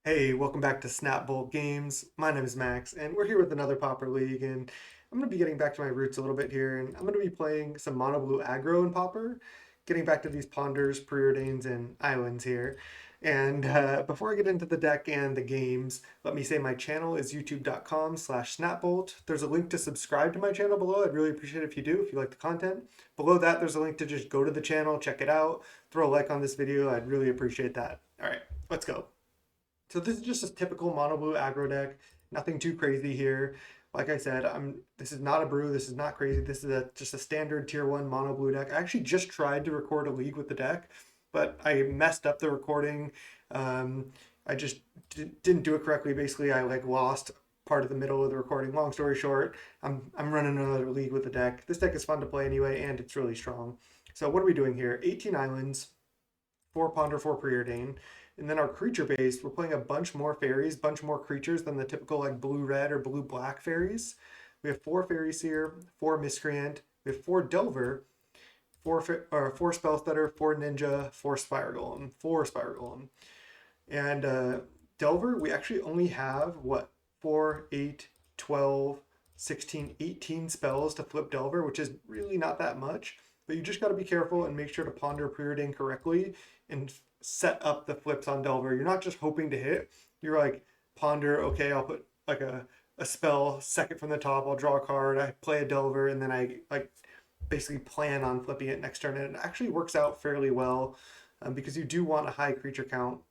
Hey, welcome back to Snapbolt Games. My name is Max, and we're here with another Pauper League, and I'm going to be getting back to my roots a little bit here, and I'm going to be playing some Mono Blue Agro and Pauper, getting back to these ponders, preordains, and islands here. And before I get into the deck and the games, let me say my channel is youtube.com/snapbolt. There's a link to subscribe to my channel below. I'd really appreciate it if you do, if you like the content. Below that, there's a link to just go to the channel, check it out, throw a like on this video. I'd really appreciate that. All right, let's go. So this is just a typical mono blue aggro deck. Nothing too crazy here. Like I said, this is not a brew. This is not crazy. This is just a standard tier 1 mono blue deck. I actually just tried to record a league with the deck, but I messed up the recording. I just didn't do it correctly. Basically, I like lost part of the middle of the recording. Long story short, I'm running another league with the deck. This deck is fun to play anyway, and it's really strong. So what are we doing here? 18 islands, 4 ponder, 4 preordain. And then our creature base, we're playing a bunch more fairies, bunch more creatures than the typical like blue-red or blue-black fairies. We have 4 fairies here, 4 miscreant, we have 4 delver, 4 spell stutter, 4 ninja, 4 spire golem, 4 spire golem. And delver, we actually only have what 4, 8, 12, 16, 18 spells to flip delver, which is really not that much. But you just got to be careful and make sure to ponder preordain correctly and set up the flips on delver. You're not just hoping to hit. You're like ponder, okay, I'll put like a spell second from the top, I'll draw a card, I play a delver, and then I like basically plan on flipping it next turn. And it actually works out fairly well because you do want a high creature count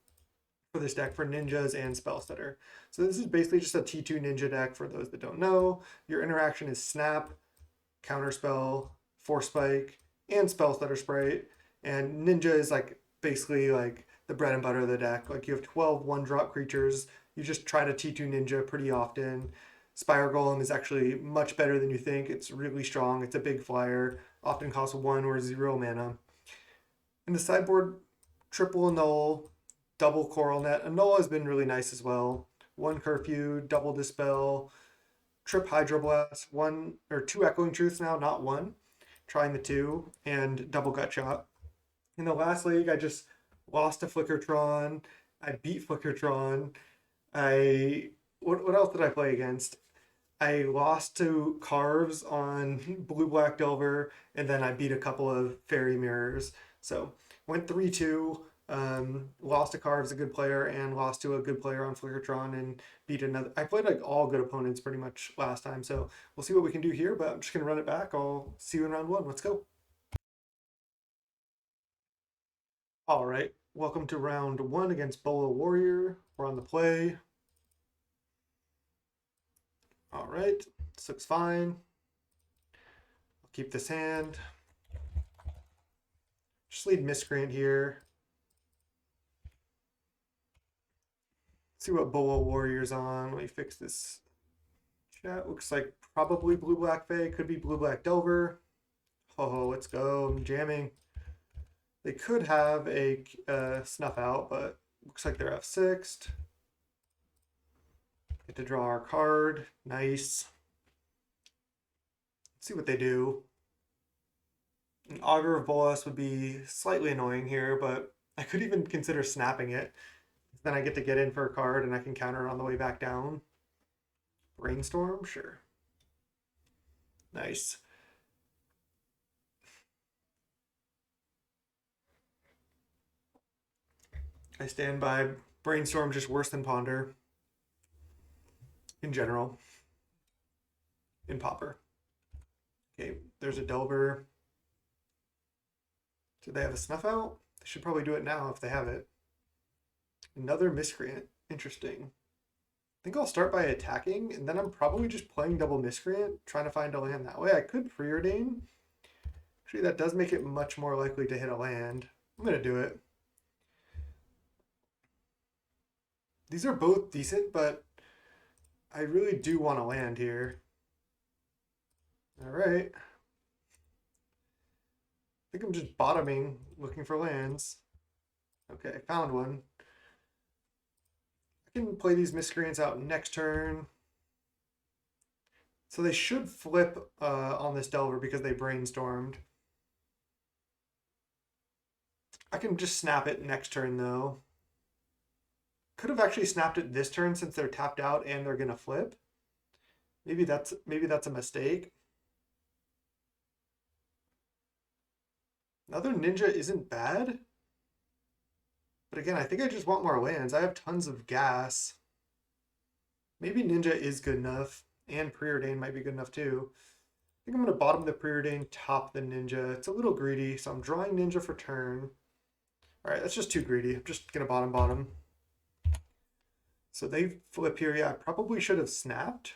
for this deck for ninjas and spell stutter. So this is basically just a T2 ninja deck for those that don't know. Your interaction is snap, counterspell, force spike, and spell stutter sprite. And ninja is like basically like the bread and butter of the deck. Like you have 12 one-drop creatures. You just try to T2 ninja pretty often. Spire Golem is actually much better than you think. It's really strong. It's a big flyer. Often costs 1 or 0 mana. In the sideboard, triple annul, double coral net. Annul has been really nice as well. 1 curfew, double dispel, trip hydroblast, 1 or 2 echoing truths now, not 1. Trying the 2, and double gut shot. In the last league, I just lost to Flickertron. I beat Flickertron. What else did I play against? I lost to Carves on Blue Black Delver, and then I beat a couple of Fairy Mirrors. So went 3-2. Lost to Carves, a good player, and lost to a good player on Flickertron, and beat another. I played like all good opponents pretty much last time, so we'll see what we can do here. But I'm just gonna run it back. I'll see you in round 1. Let's go. All right, welcome to round 1 against Bolo Warrior. We're on the play. All right, this looks fine. I'll keep this hand. Just lead Miscreant here. See what Bolo Warrior's on. Let me fix this chat. Looks like probably Blue Black FAE. Could be Blue Black Delver. Oh, let's go. I'm jamming. They could have a snuff out, but looks like they're F6'd. Get to draw our card. Nice. Let's see what they do. An Augur of Bolas would be slightly annoying here, but I could even consider snapping it. Then I get to get in for a card and I can counter it on the way back down. Brainstorm? Sure. Nice. I stand by Brainstorm, just worse than Ponder in general in Pauper. Okay, there's a Delver. Do they have a Snuff Out? They should probably do it now if they have it. Another Miscreant. Interesting. I think I'll start by attacking, and then I'm probably just playing double Miscreant, trying to find a land that way. I could preordain. Actually, that does make it much more likely to hit a land. I'm going to do it. These are both decent, but I really do want to land here. All right. I think I'm just bottoming, looking for lands. Okay, I found one. I can play these Miscreants out next turn. So they should flip on this Delver because they brainstormed. I can just snap it next turn though. could have actually snapped it this turn since they're tapped out and they're gonna flip. Maybe that's a mistake. Another ninja isn't bad. But again, I think I just want more lands. I have tons of gas. Maybe ninja is good enough. And preordain might be good enough too. I think I'm going to bottom the preordain, top the ninja. It's a little greedy, so I'm drawing ninja for turn. All right, that's just too greedy. I'm just going to bottom. So they flip here. Yeah, I probably should have snapped.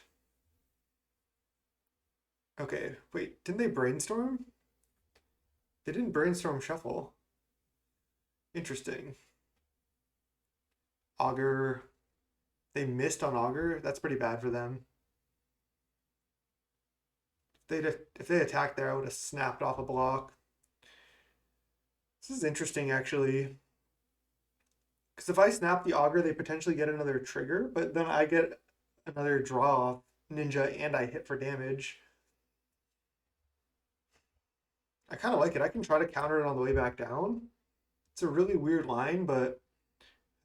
Okay, wait, didn't they brainstorm? They didn't brainstorm shuffle. Interesting. Augur. They missed on Augur. That's pretty bad for them. If they attacked there, I would have snapped off a block. This is interesting, actually. Because if I snap the Augur, they potentially get another trigger, but then I get another draw ninja and I hit for damage. I kind of like it. I can try to counter it on the way back down. It's a really weird line, but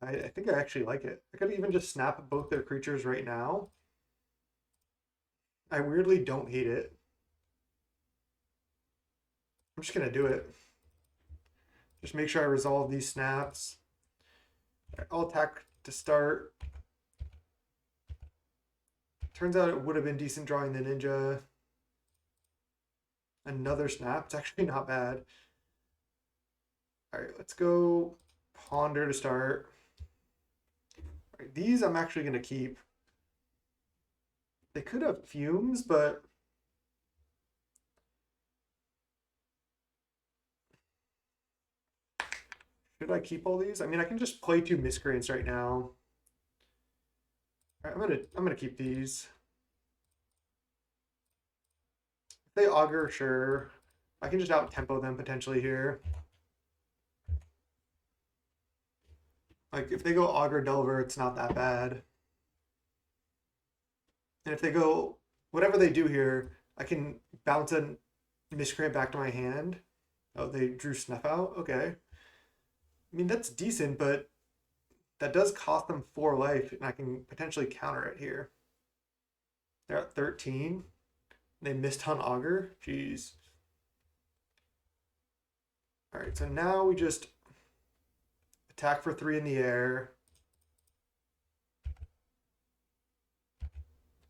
I think I actually like it. I could even just snap both their creatures right now. I weirdly don't hate it. I'm just going to do it. Just make sure I resolve these snaps. I'll attack to start. Turns out it would have been decent drawing the ninja. Another snap. It's actually not bad. All right, let's go ponder to start. All right, these I'm actually going to keep. They could have fumes, but should I keep all these? I mean, I can just play 2 miscreants right now. All right, I'm gonna keep these. If they augur, sure. I can just out tempo them potentially here. Like if they go augur delver, it's not that bad. And if they go whatever they do here, I can bounce a miscreant back to my hand. Oh, they drew snuff out. Okay. I mean, that's decent, but that does cost them 4 life, and I can potentially counter it here. They're at 13. They missed on Augur. Jeez. All right, so now we just attack for 3 in the air.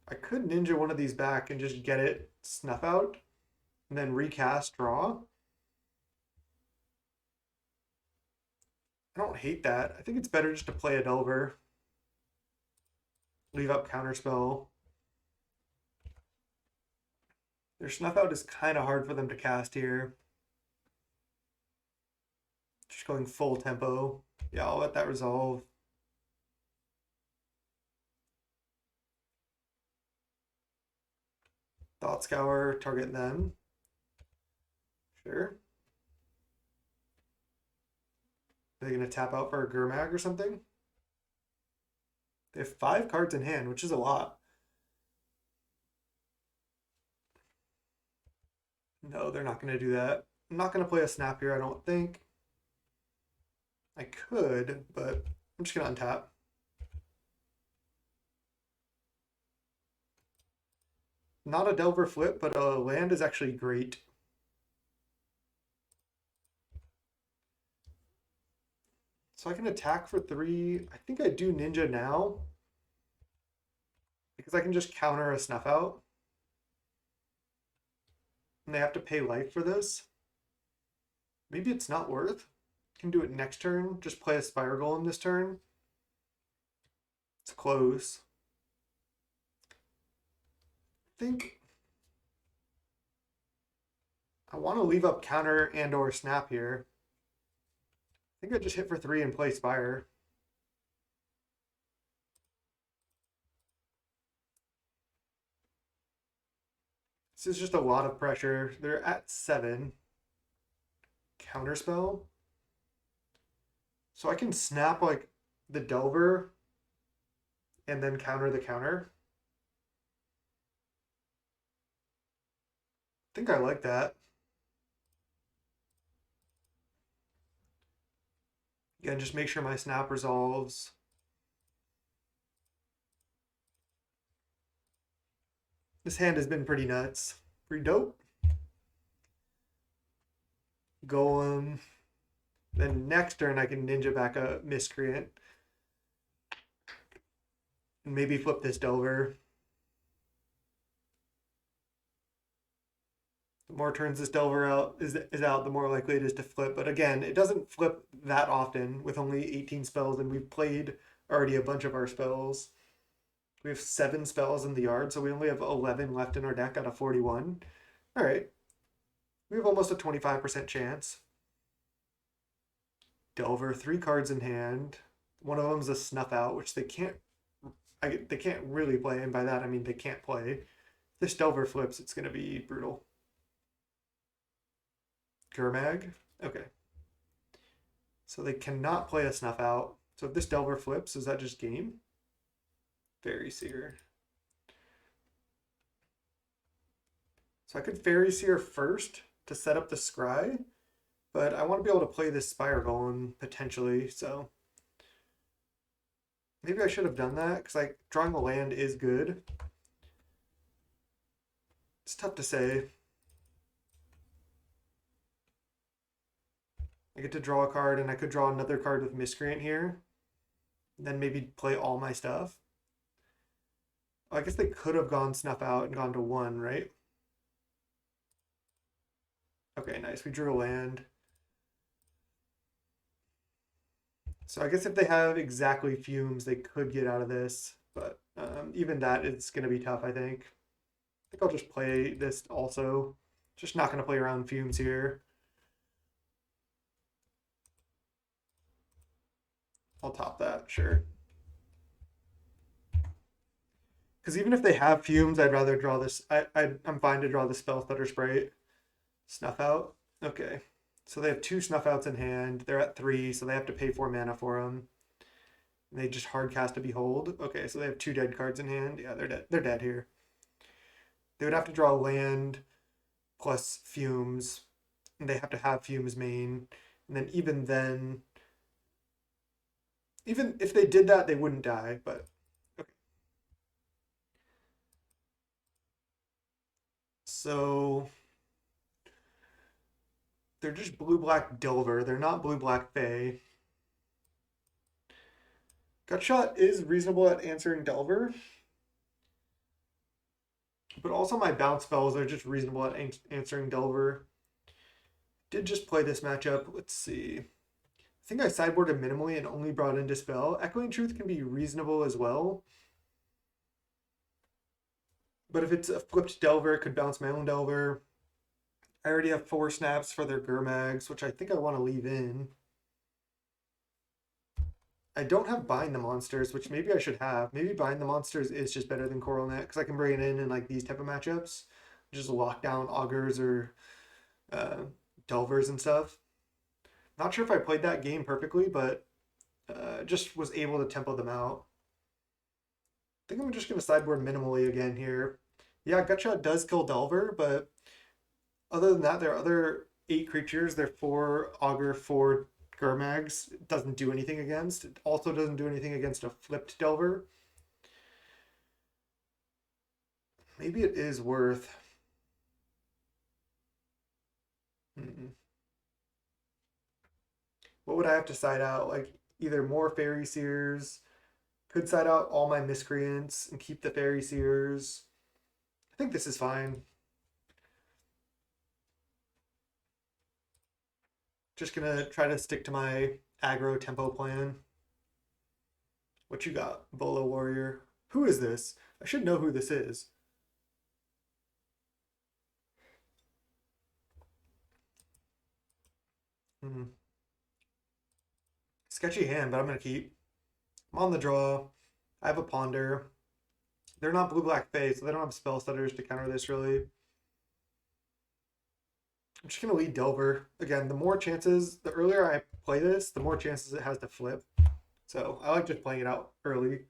I could ninja one of these back and just get it snuff out, and then recast draw. I don't hate that. I think it's better just to play a Delver. Leave up Counterspell. Their Snuff Out is kind of hard for them to cast here. Just going full tempo. Yeah, I'll let that resolve. Thought Scour, target them. Sure. Are they going to tap out for a Gurmag or something? They have 5 cards in hand, which is a lot. No, they're not going to do that. I'm not going to play a snap here, I don't think. I could, but I'm just going to untap. Not a Delver flip, but a land is actually great. So I can attack for 3. I think I do ninja now. Because I can just counter a snuff out. And they have to pay life for this. Maybe it's not worth. Can do it next turn. Just play a Spire Golem this turn. It's close. I think I want to leave up counter and or snap here. I think I just hit for 3 and play Spire. This is just a lot of pressure. They're at 7. Counterspell. So I can snap like the Delver and then counter the counter. I think I like that. Again, just make sure my snap resolves. This hand has been pretty nuts. Pretty dope. Golem. Then next turn I can ninja back a Miscreant. And maybe flip this Delver. The more turns this Delver is out, the more likely it is to flip. But again, it doesn't flip that often with only 18 spells, and we've played already a bunch of our spells. We have 7 spells in the yard, so we only have 11 left in our deck out of 41. All right. We have almost a 25% chance. Delver, 3 cards in hand. One of them is a Snuff Out, which they can't really play, and by that I mean they can't play. If this Delver flips, it's going to be brutal. Gurmag? Okay. So they cannot play a Snuff Out. So if this Delver flips, is that just game? Fairy Seer. So I could Fairy Seer first to set up the Scry, but I want to be able to play this Spire Golem potentially, so maybe I should have done that, because like drawing a land is good. It's tough to say. I get to draw a card, and I could draw another card with Miscreant here. Then maybe play all my stuff. Oh, I guess they could have gone Snuff Out and gone to 1, right? Okay, nice. We drew a land. So I guess if they have exactly Fumes, they could get out of this. But even that, it's going to be tough, I think. I think I'll just play this also. Just not going to play around Fumes here. I'll top that, sure. Because even if they have Fumes, I'd rather draw this. I'm fine to draw the Spell Stutter Sprite. Snuff Out. Okay. So they have 2 Snuff Outs in hand. They're at 3, so they have to pay 4 mana for them. And they just hard cast a Behold. Okay, so they have 2 dead cards in hand. Yeah, they're dead. They're dead here. They would have to draw land plus Fumes. And they have to have Fumes main. And then even if they did that, they wouldn't die, but okay. So they're just blue-black Delver. They're not blue-black FAE. Gutshot is reasonable at answering Delver. But also my bounce spells are just reasonable at answering Delver. Did just play this matchup. Let's see. I think I sideboarded minimally and only brought in Dispel. Echoing Truth can be reasonable as well. But if it's a flipped Delver, it could bounce my own Delver. I already have 4 snaps for their Gurmags, which I think I want to leave in. I don't have Bind the Monsters, which maybe I should have. Maybe Bind the Monsters is just better than Coral Net, because I can bring it in like these type of matchups. Just lock down Augurs or Delvers and stuff. Not sure if I played that game perfectly, but just was able to tempo them out. I think I'm just going to sideboard minimally again here. Yeah, Gutshot does kill Delver, but other than that, there are other 8 creatures. They're 4 Augur, 4 Gurmags. It doesn't do anything against. It also doesn't do anything against a flipped Delver. Maybe it is worth... What would I have to side out? Like either more Fairy Seers. Could side out all my Miscreants and keep the Fairy Seers. I think this is fine. Just gonna try to stick to my aggro tempo plan. What you got, Bolo Warrior? Who is this? I should know who this is. Sketchy hand, but I'm gonna keep. I'm on the draw. I have a Ponder. They're not blue-black FAE, so they don't have spell stutters to counter this really. I'm just gonna lead Delver. Again, the more chances, the earlier I play this, the more chances it has to flip. So I like just playing it out early.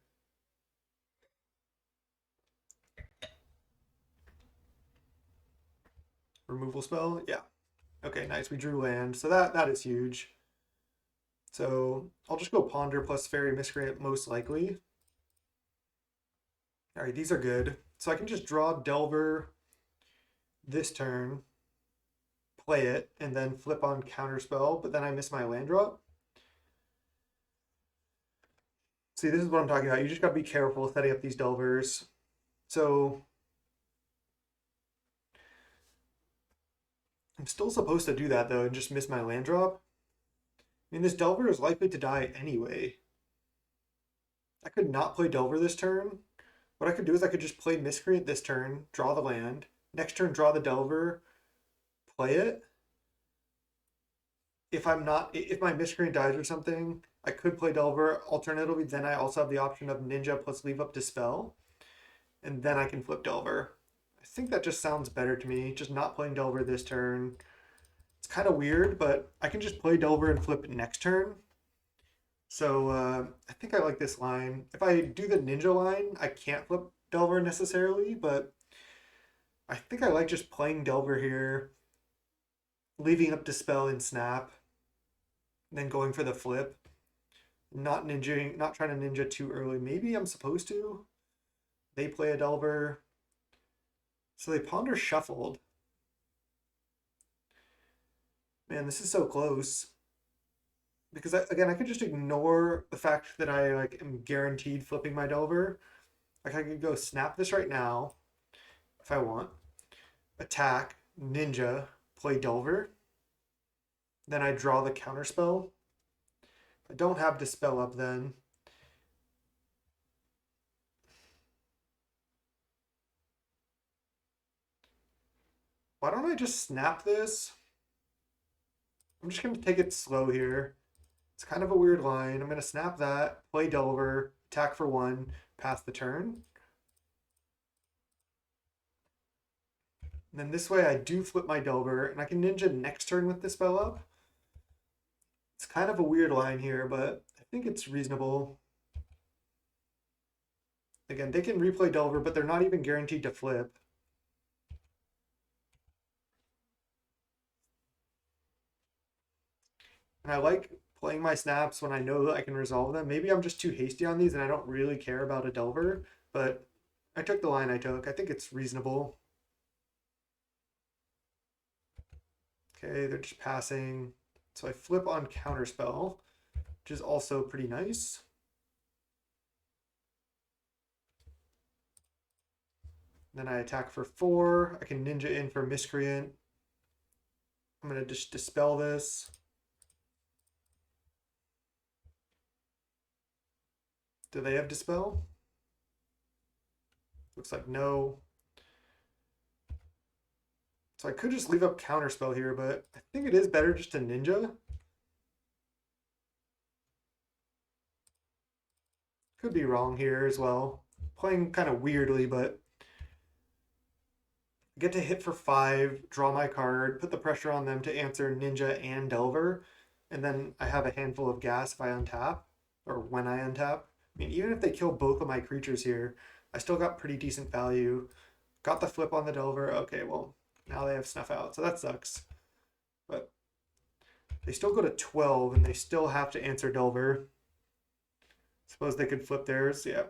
Removal spell? Yeah. Okay, nice. We drew land. So that is huge. So I'll just go Ponder plus Fairy Miscreant most likely. All right, these are good. So I can just draw Delver this turn, play it, and then flip on Counterspell, but then I miss my land drop. See, this is what I'm talking about. You just gotta be careful setting up these Delvers. So I'm still supposed to do that though and just miss my land drop. I mean, this Delver is likely to die anyway. I could not play Delver this turn. What I could do is I could just play Miscreant this turn, draw the land. Next turn, draw the Delver, play it. If my Miscreant dies or something, I could play Delver. Alternatively, then I also have the option of Ninja plus leave up Dispel. And then I can flip Delver. I think that just sounds better to me, just not playing Delver this turn. It's kind of weird, but I can just play Delver and flip next turn. So I think I like this line. If I do the Ninja line, I can't flip Delver necessarily, but I think I like just playing Delver here, leaving up Dispel and Snap, then going for the flip. Not trying to ninja too early. Maybe I'm supposed to. They play a Delver. So they Ponder shuffled. Man, this is so close. Because again, I could just ignore the fact that I am guaranteed flipping my Delver. Like I could go snap this right now if I want. Attack, Ninja, play Delver. Then I draw the Counterspell. I don't have Dispel up then. Why don't I just snap this? I'm just going to take it slow here. It's kind of a weird line. I'm going to snap that, play Delver, attack for 1, pass the turn. And then this way I do flip my Delver, and I can Ninja next turn with this spell up. It's kind of a weird line here, but I think it's reasonable. Again, they can replay Delver, but they're not even guaranteed to flip. And I like playing my snaps when I know that I can resolve them. Maybe I'm just too hasty on these and I don't really care about a Delver, but I took the line I took. I think it's reasonable. Okay, they're just passing. So I flip on Counterspell, which is also pretty nice. Then I attack for 4. I can Ninja in for Miscreant. I'm going to just Dispel this. Do they have Dispel? Looks like no. So I could just leave up Counterspell here, but I think it is better just to Ninja. Could be wrong here as well. Playing kind of weirdly, but I get to hit for 5, draw my card, put the pressure on them to answer Ninja and Delver, and then I have a handful of gas if I untap, or when I untap. I mean, even if they kill both of my creatures here, I still got pretty decent value. Got the flip on the Delver. Okay, well, now they have Snuff Out, so that sucks. But they still go to 12, and they still have to answer Delver. Suppose they could flip theirs. Yeah.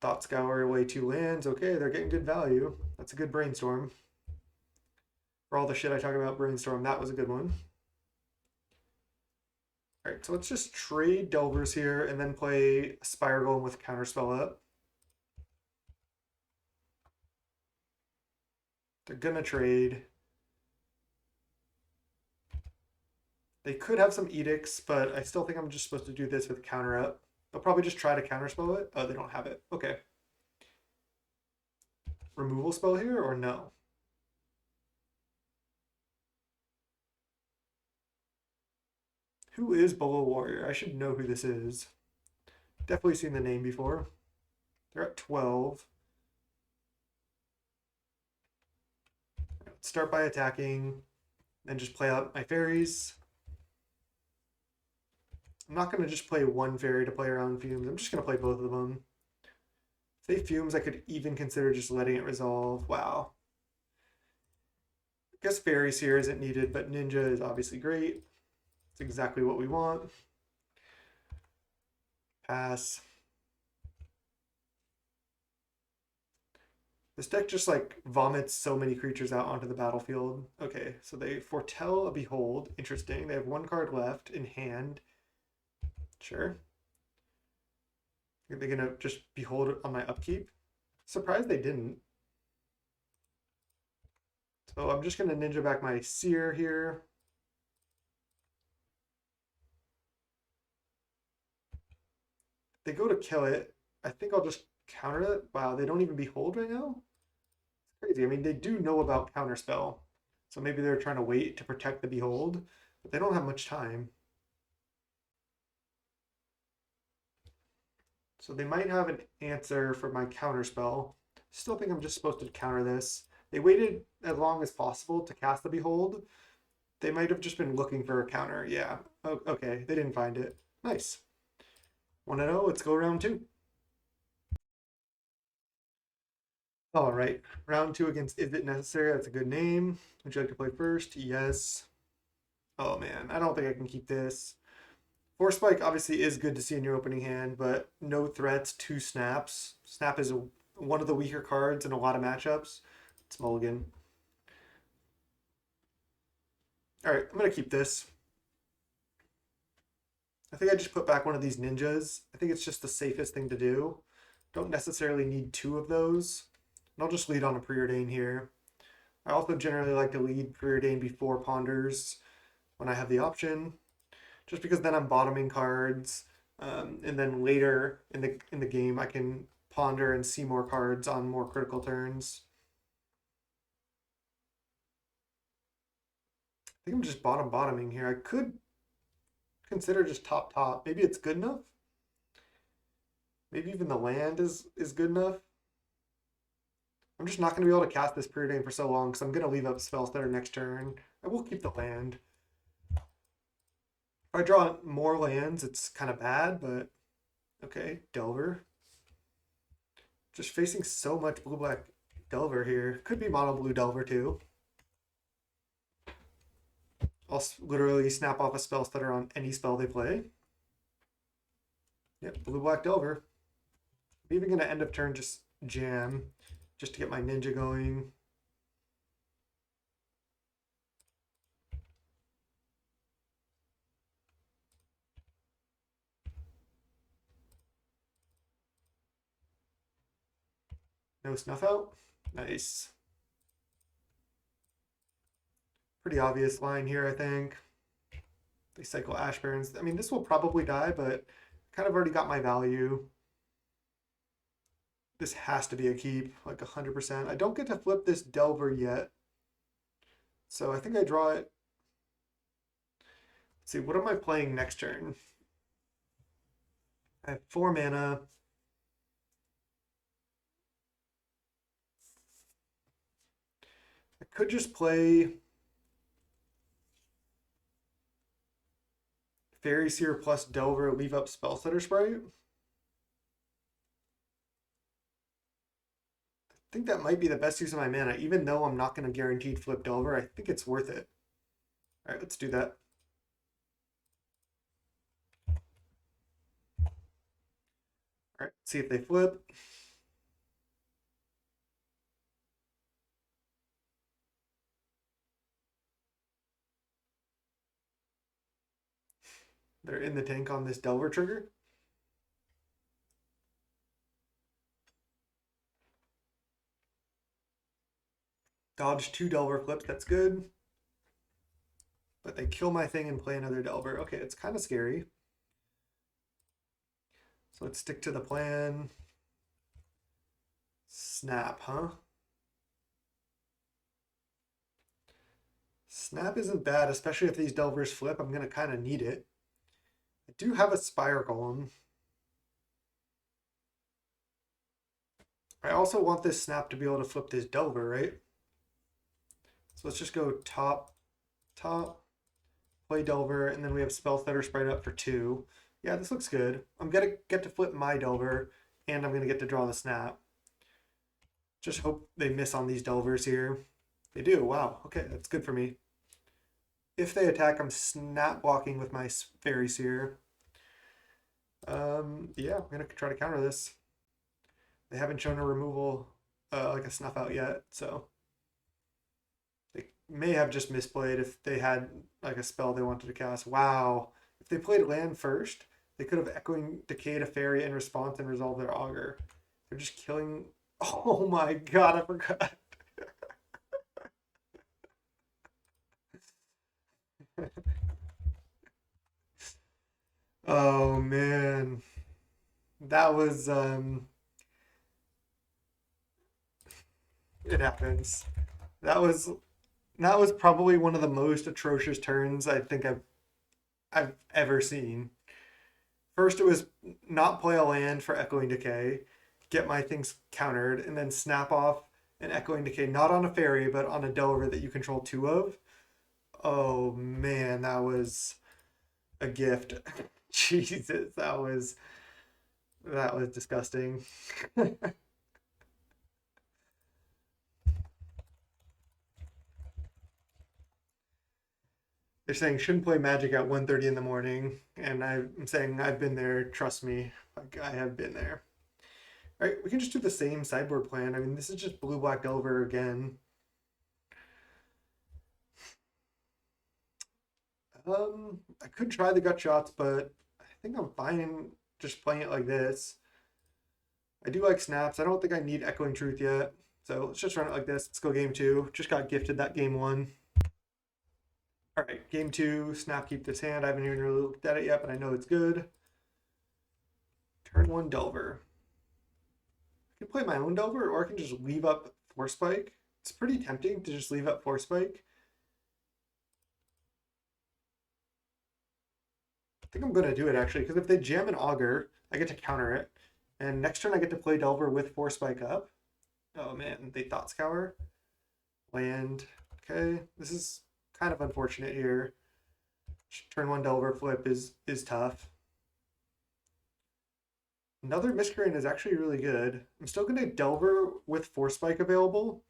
Thought Scour away 2 lands. Okay, they're getting good value. That's a good brainstorm. For all the shit I talk about brainstorm, that was a good one. All right, so let's just trade Delvers here and then play Spire Golem with Counterspell up. They're gonna trade. They could have some edicts, but I still think I'm just supposed to do this with counter up. They'll probably just try to counterspell it. Oh, they don't have it. Okay. Removal spell here or no? Who is Bolo Warrior? I should know who this is. Definitely seen the name before. They're at 12. Start by attacking, then just play out my fairies. I'm not going to just play one fairy to play around Fumes. I'm just going to play both of them. Say Fumes, I could even consider just letting it resolve. Wow. I guess fairies here isn't needed, but Ninja is obviously great. It's exactly what we want. Pass. This deck just like vomits so many creatures out onto the battlefield. Okay, so they foretell a behold. Interesting. They have one card left in hand. Sure. Are they gonna just behold on my upkeep? Surprised they didn't. So I'm just gonna ninja back my seer here. They go to kill it. I think I'll just counter it. Wow, they don't even behold right now? It's crazy. I mean, they do know about counterspell. So maybe they're trying to wait to protect the behold, but they don't have much time. So they might have an answer for my counterspell. Still think I'm just supposed to counter this. They waited as long as possible to cast the behold. They might have just been looking for a counter. Yeah. Oh, okay. They didn't find it. Nice. 1-0. Let's go round two. All right. Round two against Is It Necessary? That's a good name. Would you like to play first? Yes. Oh, man. I don't think I can keep this. Force Spike obviously is good to see in your opening hand, but no threats, two snaps. Snap is one of the weaker cards in a lot of matchups. It's mulligan. All right, I'm going to keep this. I think I just put back one of these ninjas. I think it's just the safest thing to do. Don't necessarily need two of those. And I'll just lead on a preordain here. I also generally like to lead preordain before ponders when I have the option, just because then I'm bottoming cards, and then later in the game I can ponder and see more cards on more critical turns. I think I'm just bottoming here. I could consider just top. Maybe it's good enough. Maybe even the land is good enough. I'm just not going to be able to cast this preordain for so long because I'm going to leave up spells that are next turn. I will keep the land. If I draw more lands, it's kind of bad, but okay, Delver. Just facing so much blue-black Delver here. Could be mono-blue Delver too. I'll literally snap off a spell stutter on any spell they play. Yep, blue-black Delver. I'm even going to end of turn just jam, just to get my ninja going. No snuff out. Nice. Pretty obvious line here, I think. They cycle Ash Barrens. I mean, this will probably die, but kind of already got my value. This has to be a keep, like 100%. I don't get to flip this Delver yet. So I think I draw it. Let's see, what am I playing next turn? I have 4 mana. I could just play Fairy Seer plus Delver, leave up Spellstutter Sprite. I think that might be the best use of my mana, even though I'm not going to guaranteed flip Delver. I think it's worth it. All right, let's do that. All right, see if they flip. They're in the tank on this Delver trigger. Dodge 2 Delver flips, that's good. But they kill my thing and play another Delver. Okay, it's kind of scary. So let's stick to the plan. Snap, huh? Snap isn't bad, especially if these Delvers flip. I'm going to kind of need it. I do have a Spire Golem. I also want this Snap to be able to flip this Delver, right? So let's just go top, play Delver, and then we have Spellstutter Sprite up for 2. Yeah, this looks good. I'm going to get to flip my Delver, and I'm going to get to draw the Snap. Just hope they miss on these Delvers here. They do. Wow. Okay, that's good for me. If they attack, I'm snap blocking with my Fairy Seer. Yeah, I'm going to try to counter this. They haven't shown a removal like a snuff out yet, so they may have just misplayed if they had like a spell they wanted to cast. Wow. If they played land first, they could have Echoing Decayed a fairy in response and resolved their augur. They're just killing. Oh my god, I forgot. Oh man. That was it happens. That was that was probably one of the most atrocious turns I think I've ever seen. First, it was not play a land for Echoing Decay, get my things countered, and then snap off an Echoing Decay, not on a fairy, but on a Delver that you control two of. Oh man, that was a gift. Jesus, that was disgusting. They're saying shouldn't play Magic at 1:30 in the morning, and I'm saying I've been there. Trust me, like I have been there. All right, we can just do the same sideboard plan. I mean, this is just blue black Delver again. I could try the gut shots, but I think I'm fine just playing it like this. I do like snaps. I don't think I need Echoing Truth yet. So let's just run it like this. Let's go game two. Just got gifted that game one. All right, game two. Snap, keep this hand. I haven't even really looked at it yet, but I know it's good. Turn one Delver. I can play my own Delver, or I can just leave up Force Spike. It's pretty tempting to just leave up Force Spike. I think I'm going to do it actually, because if they jam an Augur, I get to counter it. And next turn I get to play Delver with Force Spike up. Oh man, they Thought Scour. Land. Okay, this is kind of unfortunate here. Turn one Delver flip is tough. Another Miscreant is actually really good. I'm still going to Delver with Force Spike available.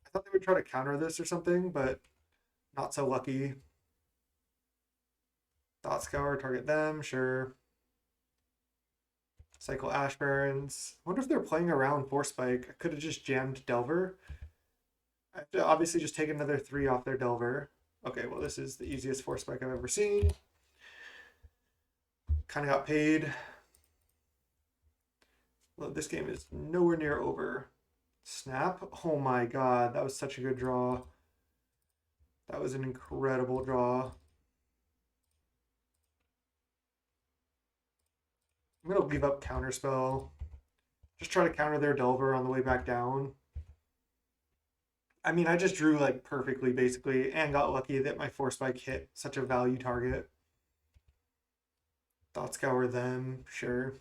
I thought they would try to counter this or something, but not so lucky. Thought Scour, target them, sure. Cycle Ash Barrens. I wonder if they're playing around Force Spike. I could have just jammed Delver. I have to obviously just take another 3 off their Delver. Okay, well, this is the easiest Force Spike I've ever seen. Kind of got paid. Well, this game is nowhere near over. Snap. Oh my god, that was such a good draw. That was an incredible draw. I'm going to leave up Counterspell. Just try to counter their Delver on the way back down. I mean, I just drew like perfectly basically and got lucky that my Force Spike hit such a value target. Thought Scour them, sure.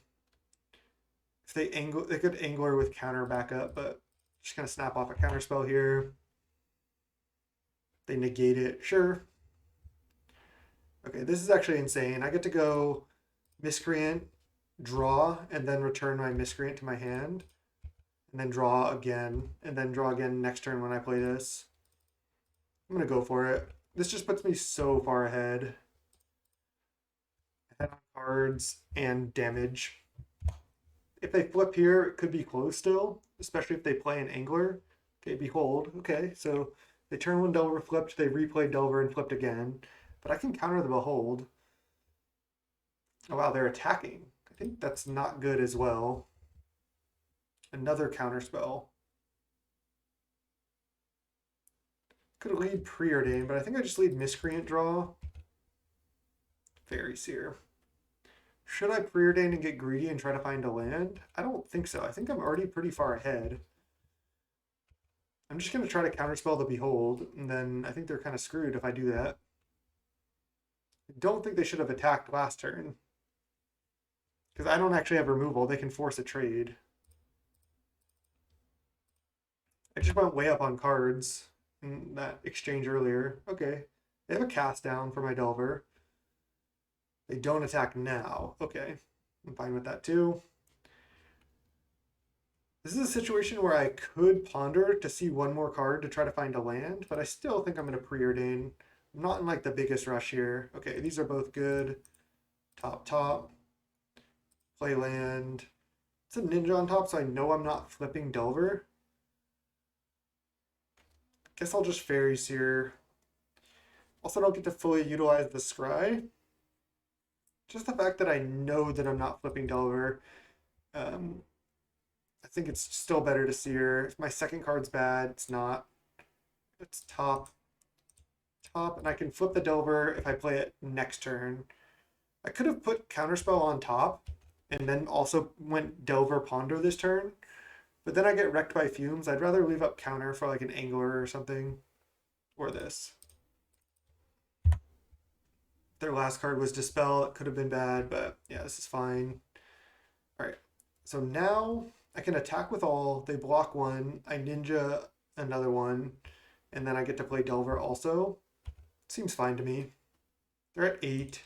If they angle, they could Angler with counter backup, but just gonna snap off a counter spell here. They negate it, sure. Okay, this is actually insane. I get to go Miscreant, draw, and then return my Miscreant to my hand. And then draw again, and then draw again next turn when I play this. I'm going to go for it. This just puts me so far ahead. Ahead on cards and damage. If they flip here, it could be close still, especially if they play an Angler. Okay, Behold. Okay, so they turn one Delver flipped, they replay Delver and flipped again. But I can counter the Behold. Oh wow, they're attacking. I think that's not good as well. Another counter spell. Could lead Preordain, but I think I just lead Miscreant draw. Fairy Seer. Should I Preordain and get greedy and try to find a land? I don't think so. I think I'm already pretty far ahead. I'm just going to try to counterspell the Behold, and then I think they're kind of screwed if I do that. I don't think they should have attacked last turn. Because I don't actually have removal. They can force a trade. I just went way up on cards in that exchange earlier. Okay. They have a cast down for my Delver. They don't attack now. Okay. I'm fine with that too. This is a situation where I could ponder to see one more card to try to find a land, but I still think I'm going to Preordain. I'm not in like the biggest rush here. Okay, these are both good. Top. Play land. It's a ninja on top, so I know I'm not flipping Delver. Guess I'll just Fairy Seer. Also, don't get to fully utilize the Scry. Just the fact that I know that I'm not flipping Delver. Um, I think it's still better to Seer. If my second card's bad, it's not. It's top, top, and I can flip the Delver if I play it next turn. I could have put Counterspell on top and then also went Delver Ponder this turn, but then I get wrecked by Fumes. I'd rather leave up Counter for like an Angler or something, or this. Their last card was Dispel. It could have been bad, but yeah, this is fine. All right, so now I can attack with all. They block one. I Ninja another one, and then I get to play Delver also. Seems fine to me. They're at 8.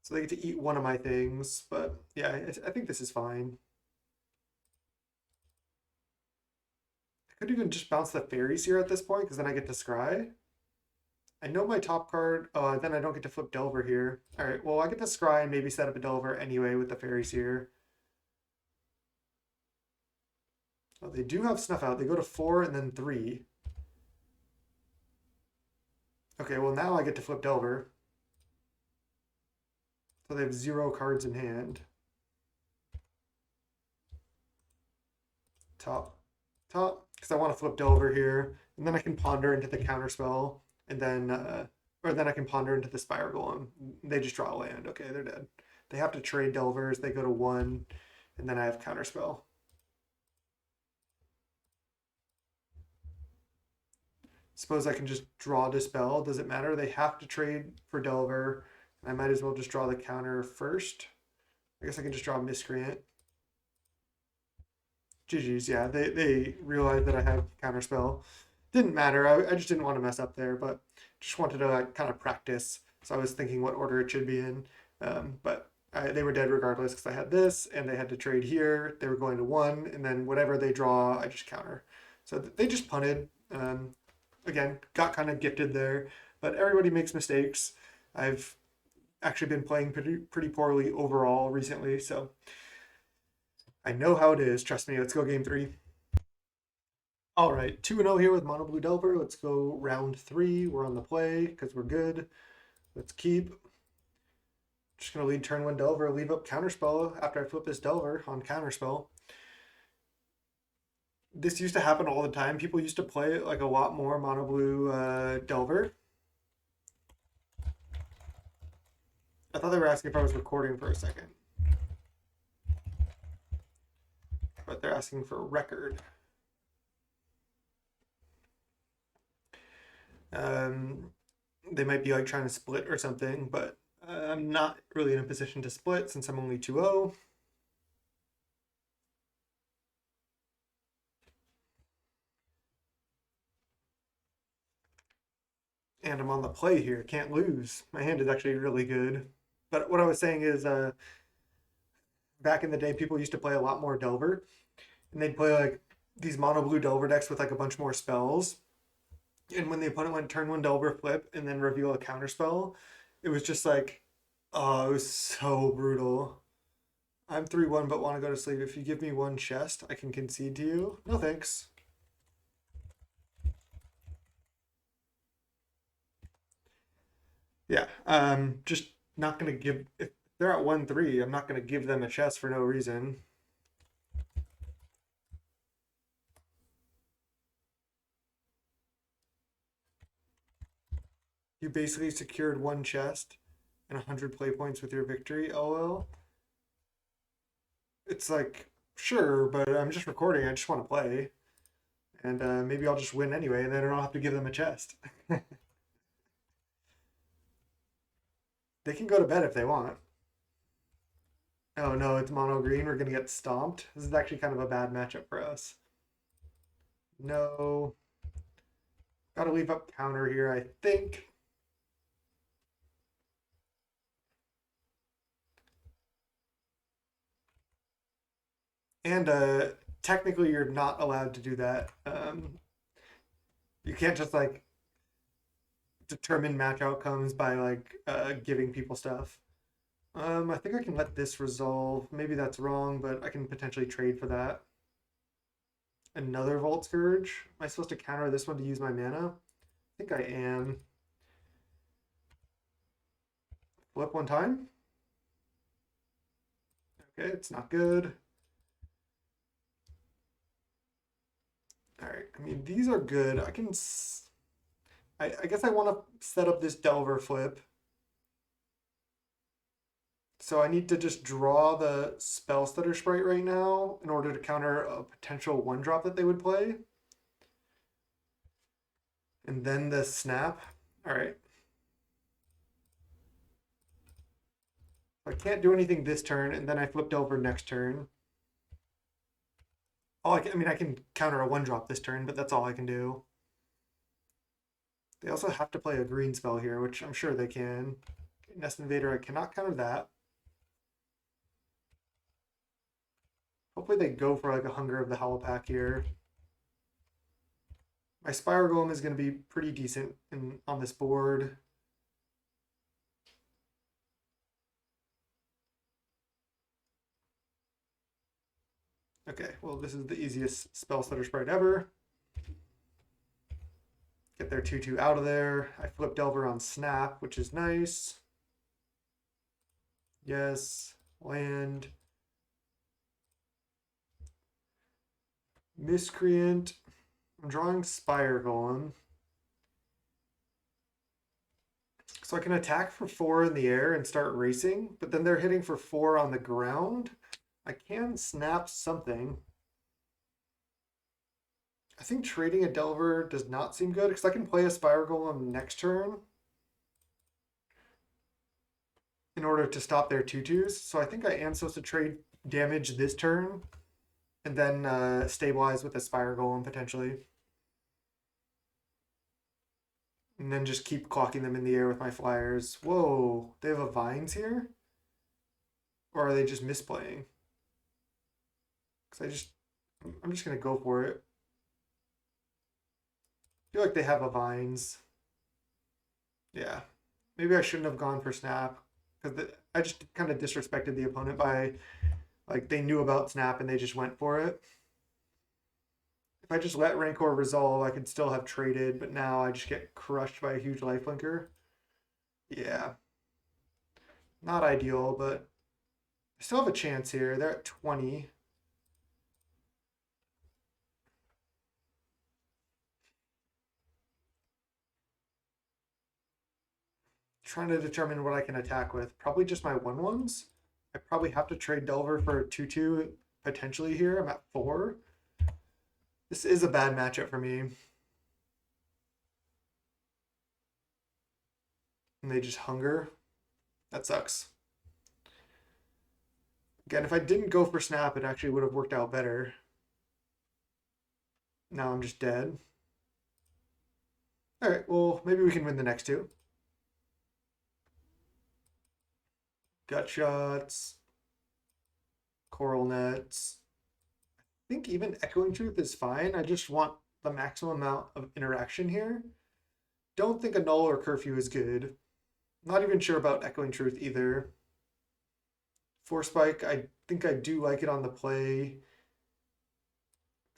So they get to eat one of my things, but yeah, I think this is fine. I could even just bounce the Fairies here at this point, because then I get to Scry. I know my top card, then I don't get to flip Delver here. All right, well, I get to Scry and maybe set up a Delver anyway with the Fairies here. Oh, they do have Snuff Out. They go to 4 and then 3. Okay, well, now I get to flip Delver. So they have 0 cards in hand. Top, top, because I want to flip Delver here, and then I can ponder into the Counterspell, and then, or then I can ponder into the Spire Golem. They just draw a land. Okay, they're dead. They have to trade Delvers. They go to 1, and then I have Counterspell. Suppose I can just draw Dispel. Does it matter? They have to trade for Delver. I might as well just draw the counter first. I guess I can just draw Miscreant. GG's, yeah, they realized that I have Counterspell. Didn't matter, I just didn't want to mess up there, but just wanted to like, kind of practice. So I was thinking what order it should be in. But they were dead regardless because I had this, and they had to trade here. They were going to 1, and then whatever they draw, I just counter. So they just punted. Again, got kind of gifted there, but everybody makes mistakes. I've actually been playing pretty poorly overall recently, so I know how it is. Trust me. Let's go game 3. All right, 2-0 here with Mono Blue Delver. Let's go round 3. We're on the play because we're good. Let's keep. Just gonna lead turn 1 Delver, leave up Counterspell after I flip this Delver on Counterspell. This used to happen all the time. People used to play like a lot more Mono Blue Delver. I thought they were asking if I was recording for a second. But they're asking for a record. They might be like trying to split or something, but I'm not really in a position to split since I'm only 2-0. And I'm on the play here. Can't lose. My hand is actually really good. But what I was saying is, back in the day, people used to play a lot more Delver, and they'd play like these mono blue Delver decks with like a bunch more spells. And when the opponent went turn 1 Delver flip and then reveal a counter spell, it was just like, oh, it was so brutal. I'm 3-1 but want to go to sleep. If you give me 1 chest, I can concede to you. No thanks. Yeah, just not gonna give, if they're at 1-3, I'm not gonna give them a chest for no reason. You basically secured 1 chest and 100 play points with your victory, LOL. It's like, sure, but I'm just recording, I just want to play. And maybe I'll just win anyway, and then I don't have to give them a chest. They can go to bed if they want. Oh no, it's mono green. We're gonna get stomped. This is actually kind of a bad matchup for us. No. Gotta leave up counter here, I think. And technically you're not allowed to do that. You can't just like determine match outcomes by like giving people stuff. I think I can let this resolve. Maybe that's wrong, but I can potentially trade for that. Another Vault Scourge. Am I supposed to counter this one to use my mana? I think I am. Flip one time. Okay, it's not good. All right, I mean, these are good. I can... I guess I want to set up this Delver flip. So I need to just draw the Spell Stutter Sprite right now in order to counter a potential one drop that they would play. And then the snap. All right. I can't do anything this turn, and then I flipped over next turn. I mean, I can counter a one drop this turn, but that's all I can do. They also have to play a green spell here, which I'm sure they can. Nest Invader, I cannot counter that. Hopefully they go for like a Hunger of the Howl Pack here. My Spire Golem is going to be pretty decent on this board. Okay, well, this is the easiest Spell Stutter Sprite ever. Get their 2/2 out of there. I flip Delver on Snap, which is nice. Yes, land. Miscreant. I'm drawing Spire Golem. So I can attack for 4 in the air and start racing, but then they're hitting for 4 on the ground. I can snap something. I think trading a Delver does not seem good because I can play a Spire Golem next turn in order to stop their 2/2s. So I think I am supposed to trade damage this turn and then stabilize with a Spire Golem potentially. And then just keep clocking them in the air with my flyers. Whoa, they have a Vines here? Or are they just misplaying? Because I'm just going to go for it. I feel like they have a Vines. Yeah. Maybe I shouldn't have gone for Snap. Because I just kind of disrespected the opponent by, like, they knew about Snap and they just went for it. If I just let Rancor resolve, I could still have traded, but now I just get crushed by a huge lifelinker. Yeah. Not ideal, but I still have a chance here. They're at 20. Trying to determine what I can attack with. Probably just my 1/1s. I probably have to trade Delver for a 2/2 potentially here. I'm at 4. This is a bad matchup for me. And they just hunger. That sucks. Again, if I didn't go for Snap, it actually would have worked out better. Now I'm just dead. All right, well, maybe we can win the next two. Gut shots, coral nets. I think even Echoing Truth is fine. I just want the maximum amount of interaction here. Don't think a null or curfew is good. Not even sure about Echoing Truth either. Force Spike, I think I do like it on the play.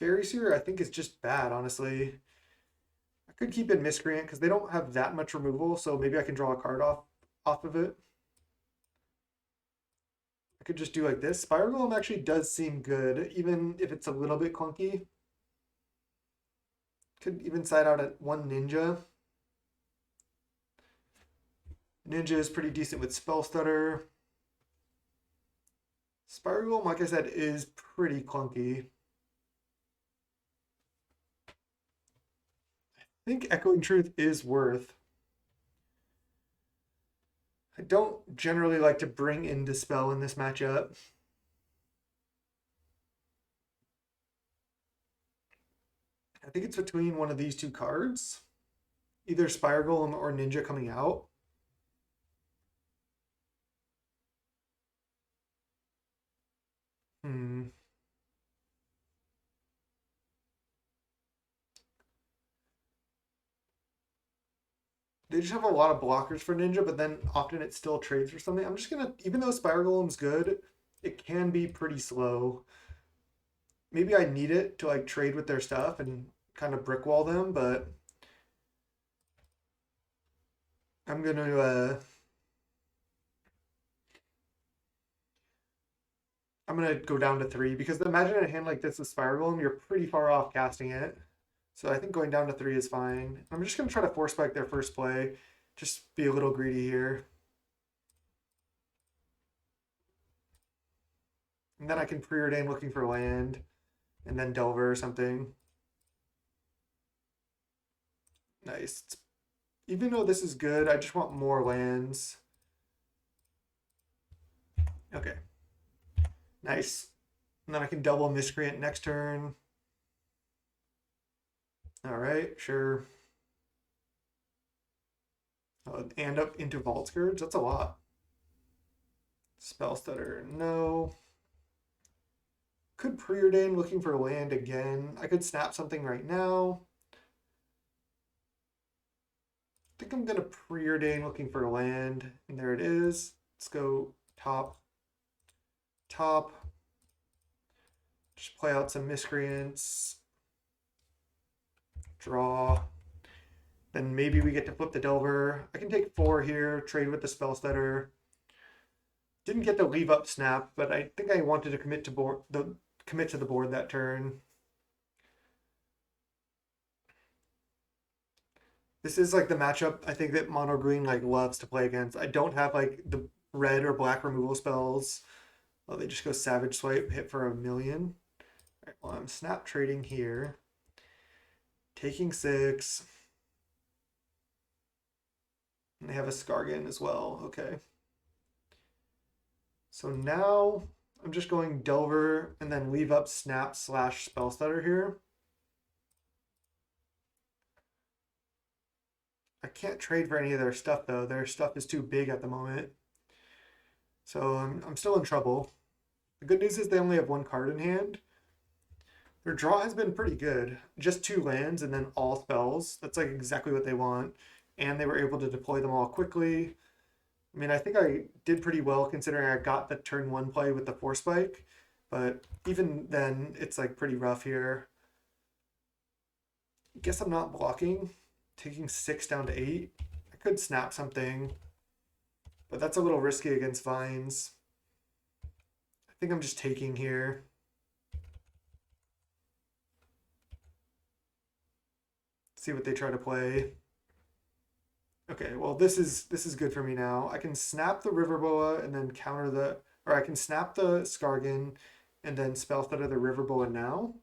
Fairy Seer, I think is just bad, honestly. I could keep it Miscreant because they don't have that much removal, so maybe I can draw a card off of it. I could just do like this. Spiral Golem actually does seem good, even if it's a little bit clunky. Could even side out at 1 Ninja. Ninja is pretty decent with Spell Stutter. Spiral Golem, like I said, is pretty clunky. I think Echoing Truth is worth. I don't generally like to bring in Dispel in this matchup. I think it's between one of these two cards. Either Spire Golem or Ninja coming out. Hmm. They just have a lot of blockers for Ninja, but then often it still trades for something. I'm just gonna, even though Spiral Golem's good, it can be pretty slow. Maybe I need it to like trade with their stuff and kind of brick wall them, but I'm gonna I'm gonna go down to 3 because imagine a hand like this with Spiral Golem, you're pretty far off casting it. So I think going down to 3 is fine. I'm just gonna try to force spike their first play. Just be a little greedy here. And then I can preordain looking for land and then Delver or something. Nice. Even though this is good, I just want more lands. Okay. Nice. And then I can double Miscreant next turn. All right, sure. And up into Vault Scourge. That's a lot. Spell Stutter, no. Could preordain looking for land again. I could snap something right now. I think I'm gonna preordain looking for land, and there it is. Let's go top, top. Just play out some Miscreants. Draw. Then maybe we get to flip the Delver. I can take 4 here, trade with the Spell Stutter. Didn't get to leave up snap, but I think I wanted to commit to the board that turn. This is like the matchup I think that mono green like loves to play against. I don't have like the red or black removal spells. Oh, they just go Savage Swipe, hit for 1,000,000. All right, well, I'm snap trading here. Taking 6. And they have a Skargan as well. Okay. So now I'm just going Delver and then leave up snap / spell stutter here. I can't trade for any of their stuff though. Their stuff is too big at the moment. So I'm still in trouble. The good news is they only have 1 card in hand. Their draw has been pretty good. Just 2 lands and then all spells. That's like exactly what they want. And they were able to deploy them all quickly. I mean, I think I did pretty well considering I got the turn 1 play with the Force Spike. But even then, it's like pretty rough here. I guess I'm not blocking. Taking 6 down to 8. I could snap something. But that's a little risky against Vines. I think I'm just taking here. See what they try to play. Okay, well this is good for me now. I can snap the Riverboa and then counter the, or I can snap the Skargan and then spell stutter the Riverboa now.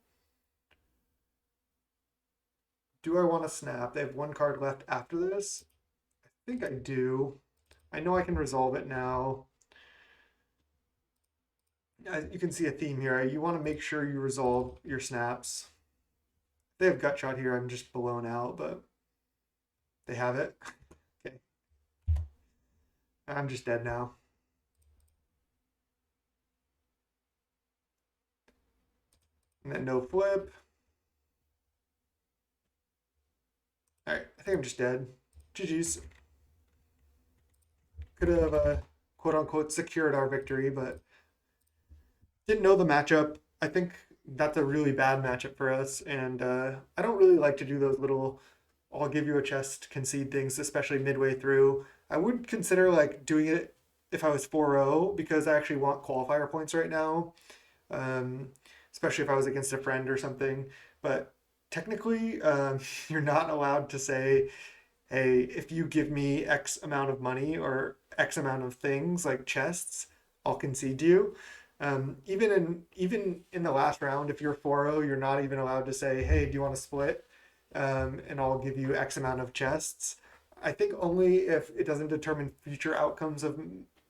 Do I want to snap? They have 1 card left after this. I think I do. I know I can resolve it now. You can see a theme here. You want to make sure you resolve your snaps. They have Gut Shot here. I'm just blown out, but they have it. Okay. I'm just dead now. And then no flip. All right, I think I'm just dead. GG's. Could have quote unquote secured our victory, but didn't know the matchup. I think that's a really bad matchup for us, and I don't really like to do those little I'll give you a chest concede things, especially midway through. I would consider like doing it if I was 4-0 because I actually want qualifier points right now, um, especially if I was against a friend or something. But technically, you're not allowed to say, hey, if you give me X amount of money or X amount of things like chests, I'll concede to you. Even in the last round, if you're 4-0, you're not even allowed to say, hey, do you want to split? And I'll give you X amount of chests. I think only if it doesn't determine future outcomes of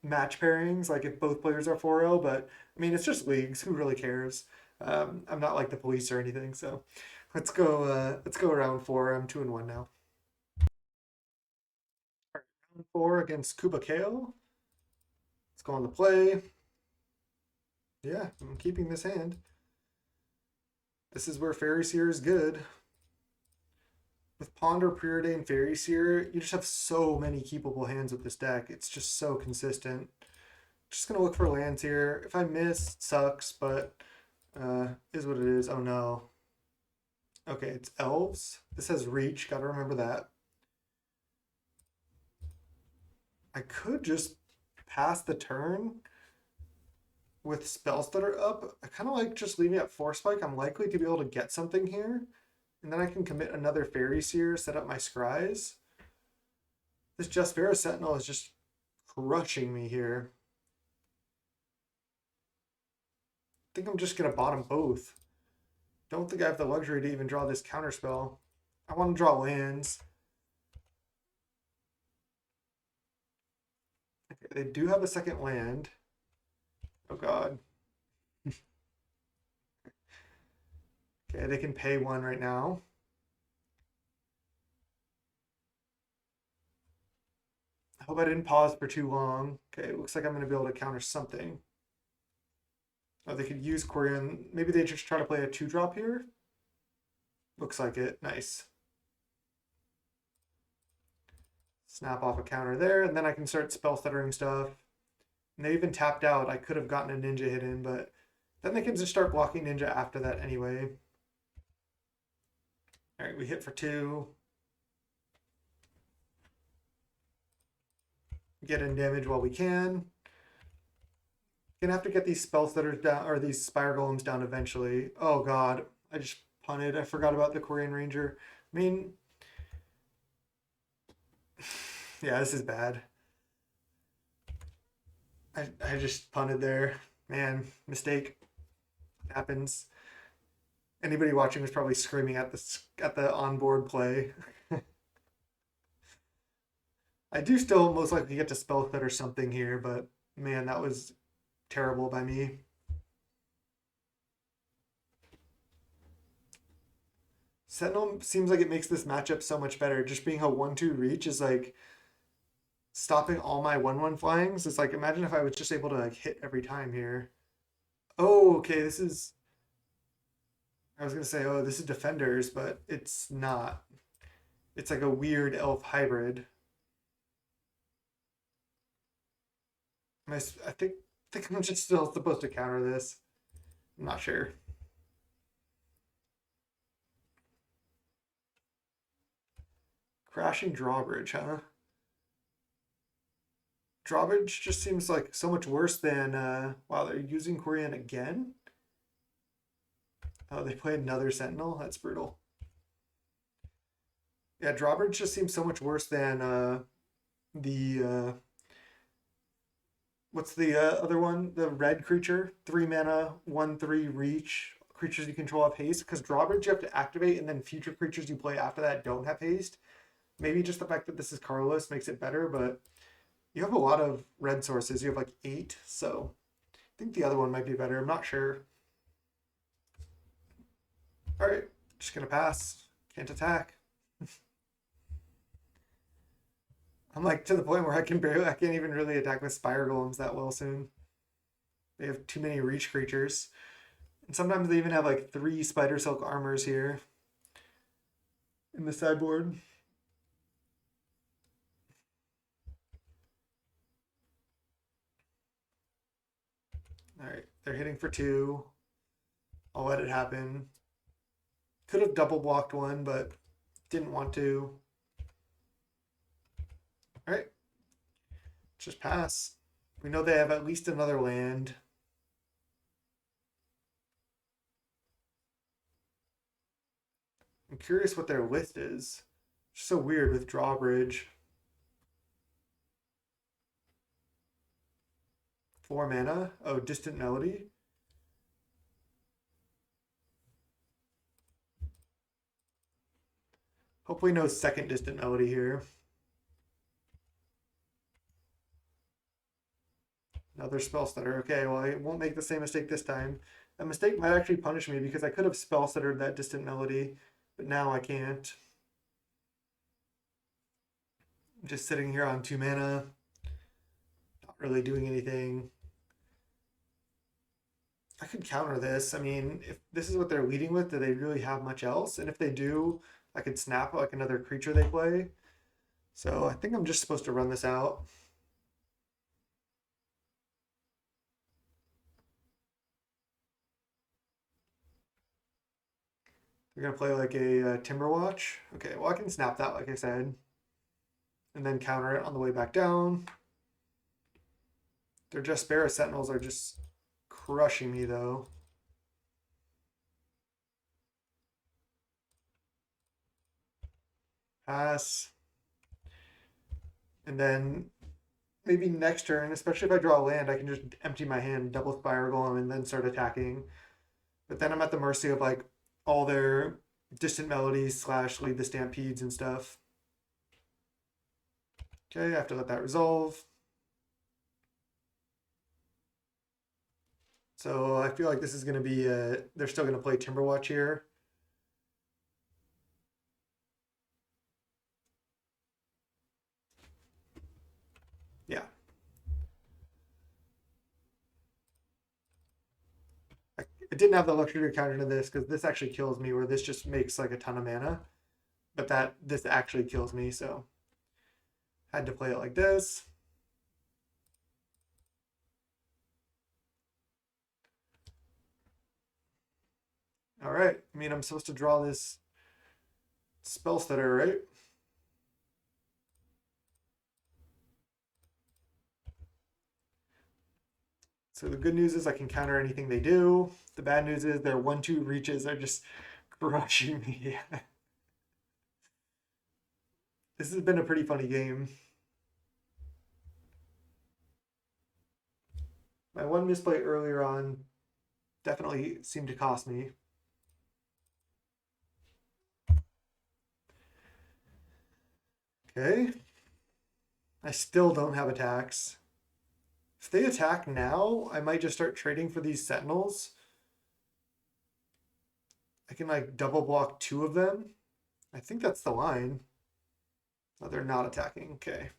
match pairings, like if both players are 4-0, but I mean, it's just leagues. Who really cares? I'm not like the police or anything, so let's go round 4. I'm 2-1 now. All right, round 4 against Kuba Kale. Let's go on the play. Yeah, I'm keeping this hand. This is where Fairy Seer is good. With Ponder, Preordained, Fairy Seer, you just have so many keepable hands with this deck. It's just so consistent. Just gonna look for lands here. If I miss, sucks, but is what it is. Oh no. Okay, it's elves. This has reach, gotta remember that. I could just pass the turn with spells that are up. I kind of like just leaving at Force Spike. I'm likely to be able to get something here. And then I can commit another Fairy Seer, set up my Scries. This Jaspera Sentinel is just crushing me here. I think I'm just going to bottom both. Don't think I have the luxury to even draw this counterspell. I want to draw lands. Okay, they do have a second land. Oh god. Okay, they can pay one right now. I hope I didn't pause for too long. Okay, it looks like I'm going to be able to counter something. Oh, they could use Quirion. Maybe they just try to play a 2-drop here? Looks like it. Nice. Snap off a counter there, and then I can start spell stuttering stuff. And they even tapped out. I could have gotten a ninja hit in, but then they can just start blocking ninja after that anyway. All right, we hit for 2. Get in damage while we can. Gonna have to get these spell stutters down, or these Spire Golems down eventually. Oh god, I just punted. I forgot about the Korean Ranger. I mean, yeah, this is bad. I just punted there. Man, mistake. Happens. Anybody watching was probably screaming at the onboard play. I do still most likely get to spell stutter something here, but man, that was terrible by me. Sentinel seems like it makes this matchup so much better. Just being a 1-2 reach is like stopping all my 1-1 flyings. It's like, imagine if I was just able to like hit every time here. Oh, okay, this is... I was gonna say, oh, this is Defenders, but it's not. It's like a weird elf hybrid. I think I'm just still supposed to counter this. I'm not sure. Crashing Drawbridge, huh? Drawbridge just seems like so much worse than wow, they're using Quirion again? Oh, they played another Sentinel? That's brutal. Yeah, Drawbridge just seems so much worse than the what's the other one? The red creature, 3 mana, 1/3 reach. Creatures you control have haste. Because Drawbridge you have to activate, and then future creatures you play after that don't have haste. Maybe just the fact that this is colorless makes it better, but you have a lot of red sources. You have like 8, so I think the other one might be better. I'm not sure. All right, just gonna pass. Can't attack. I'm like to the point where I can't even really attack with Spire Golems that well soon. They have too many reach creatures. And sometimes they even have like 3 Spider Silk armors here in the sideboard. All right, they're hitting for 2. I'll let it happen. Could have double blocked one, but didn't want to. All right, just pass. We know they have at least another land. I'm curious what their list is. It's so weird with Drawbridge. 4 mana. Oh, Distant Melody. Hopefully no second Distant Melody here. Another spell stutter. Okay, well, I won't make the same mistake this time. That mistake might actually punish me because I could have spell stuttered that Distant Melody, but now I can't. I'm just sitting here on 2 mana, not really doing anything. I could counter this. I mean, if this is what they're leading with, do they really have much else? And if they do, I could snap like another creature they play. So I think I'm just supposed to run this out. They're gonna play like a Timberwatch. Okay, well I can snap that like I said, and then counter it on the way back down. Their Jaspera Sentinels are just crushing me though. Pass. And then maybe next turn, especially if I draw a land, I can just empty my hand, double Spire Golem, and then start attacking. But then I'm at the mercy of like all their Distant Melodies / Lead the Stampedes and stuff. Okay, I have to let that resolve. So I feel like this is going to be, they're still going to play Timberwatch here. Yeah. I didn't have the luxury to counter to this because this actually kills me, where this just makes like a ton of mana. But this actually kills me, so had to play it like this. All right. I mean, I'm supposed to draw this spell stutter, right? So the good news is I can counter anything they do. The bad news is their 1/2 reaches are just crushing me. This has been a pretty funny game. My one misplay earlier on definitely seemed to cost me. Okay. I still don't have attacks. If they attack now, I might just start trading for these Sentinels. I can like double block 2 of them. I think that's the line. Oh, they're not attacking. Okay.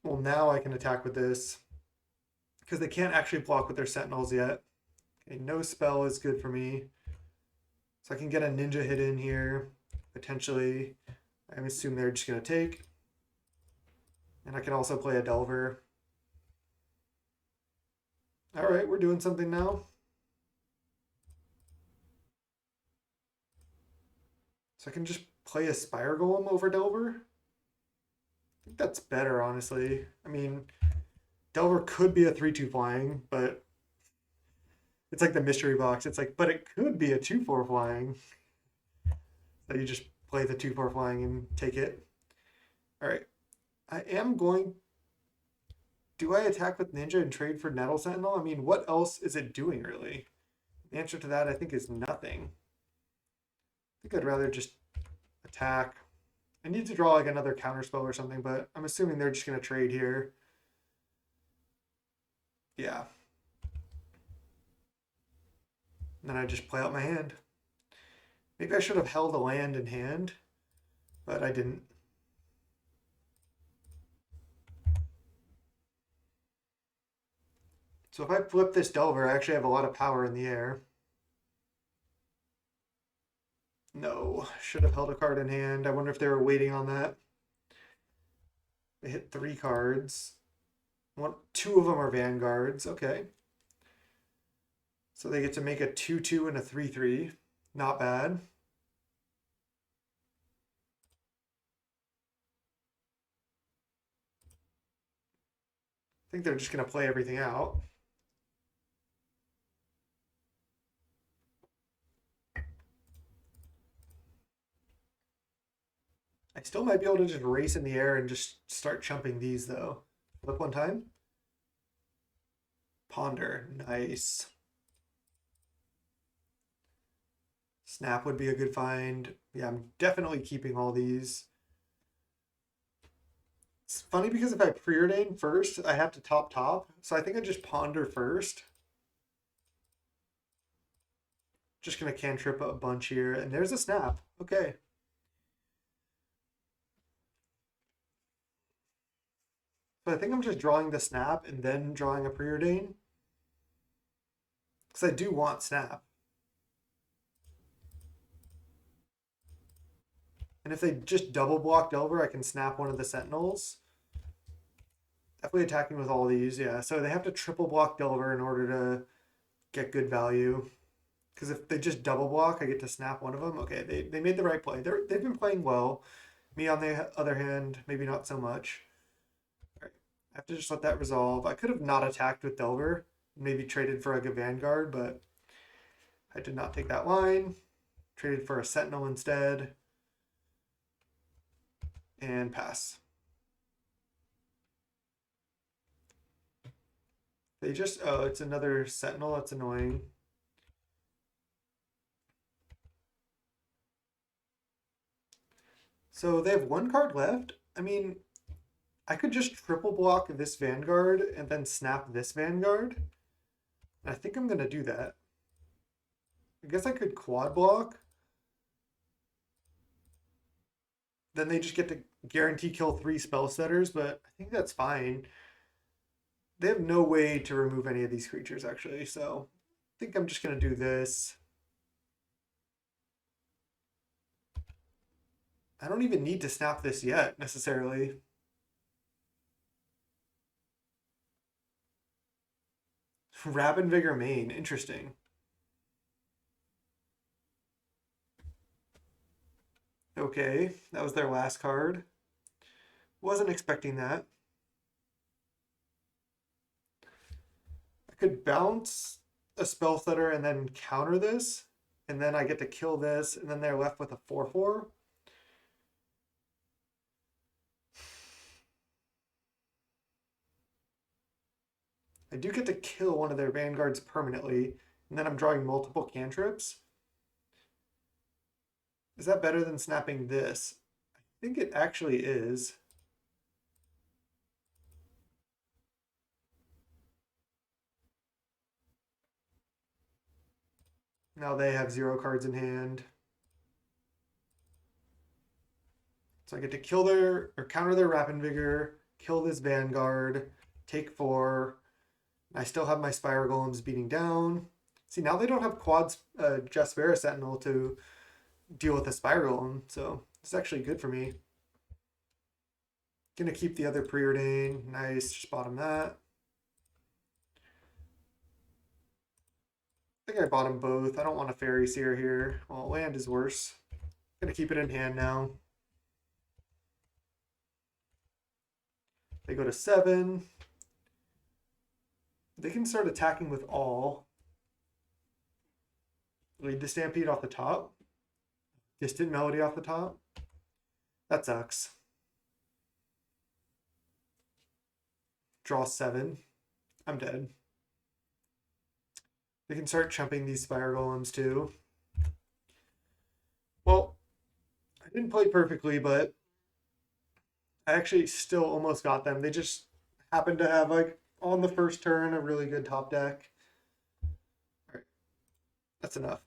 Well, now I can attack with this because they can't actually block with their Sentinels yet. Okay, no spell is good for me. So I can get a ninja hit in here, potentially. I assume they're just going to take. And I can also play a Delver. All right, we're doing something now. So I can just play a Spire Golem over Delver. I think that's better, honestly. I mean, Delver could be a 3/2 flying, but it's like the mystery box. It's like, but it could be a 2/4 flying. So you just play the 2/4 flying and take it. All right. I am going. Do I attack with Ninja and trade for Nettle Sentinel? I mean, what else is it doing really? The answer to that, I think, is nothing. I think I'd rather just attack. I need to draw like another counterspell or something, but I'm assuming they're just going to trade here. Yeah. And then I just play out my hand. Maybe I should have held a land in hand, but I didn't. So if I flip this Delver, I actually have a lot of power in the air. No, should have held a card in hand. I wonder if they were waiting on that. They hit 3 cards. 2 of them are Vanguards. Okay. So they get to make a 2/2 and a 3/3. Not bad. I think they're just going to play everything out. I still might be able to just race in the air and just start chumping these, though. Flip one time. Ponder. Nice. Snap would be a good find. Yeah, I'm definitely keeping all these. It's funny because if I preordain first, I have to top. So I think I just ponder first. Just going to cantrip a bunch here. And there's a snap. Okay. But I think I'm just drawing the snap and then drawing a preordain. Because I do want snap. And if they just double block Delver, I can snap one of the Sentinels. Definitely attacking with all these, yeah. So they have to triple block Delver in order to get good value. Because if they just double block, I get to snap one of them. Okay, they made the right play. They've been playing well. Me, on the other hand, maybe not so much. All right, I have to just let that resolve. I could have not attacked with Delver, maybe traded for like a Vanguard, but I did not take that line. Traded for a Sentinel instead. And pass. They just, oh, it's another Sentinel. That's annoying. So they have one card left. I mean, I could just triple block this Vanguard and then snap this Vanguard. I think I'm going to do that. I guess I could quad block. Then they just get to guarantee kill 3 spell setters, but I think that's fine. They have no way to remove any of these creatures, actually, so I think I'm just going to do this. I don't even need to snap this yet, necessarily. Rabin Vigor main, interesting. Okay, that was their last card. Wasn't expecting that. I could bounce a spell setter and then counter this, and then I get to kill this, and then they're left with a 4/4. I do get to kill one of their vanguards permanently, and then I'm drawing multiple cantrips. Is that better than snapping this? I think it actually is. Now they have 0 cards in hand. So I get to kill their, or counter their Rapid Vigor, kill this Vanguard, take 4. I still have my Spire Golems beating down. See, now they don't have quads Jaspera Sentinel to deal with the Spire Golem, so it's actually good for me. Gonna keep the other Preordain. Nice, just bottom that. I think I bought them both. I don't want a Fairy Seer here. Well, land is worse. Gonna keep it in hand now. They go to 7. They can start attacking with all. Lead the Stampede off the top. Distant Melody off the top. That sucks. Draw 7. I'm dead. They can start chumping these Spire Golems too. Well, I didn't play perfectly, but I actually still almost got them. They just happened to have, like, on the first turn, a really good top deck. All right, that's enough.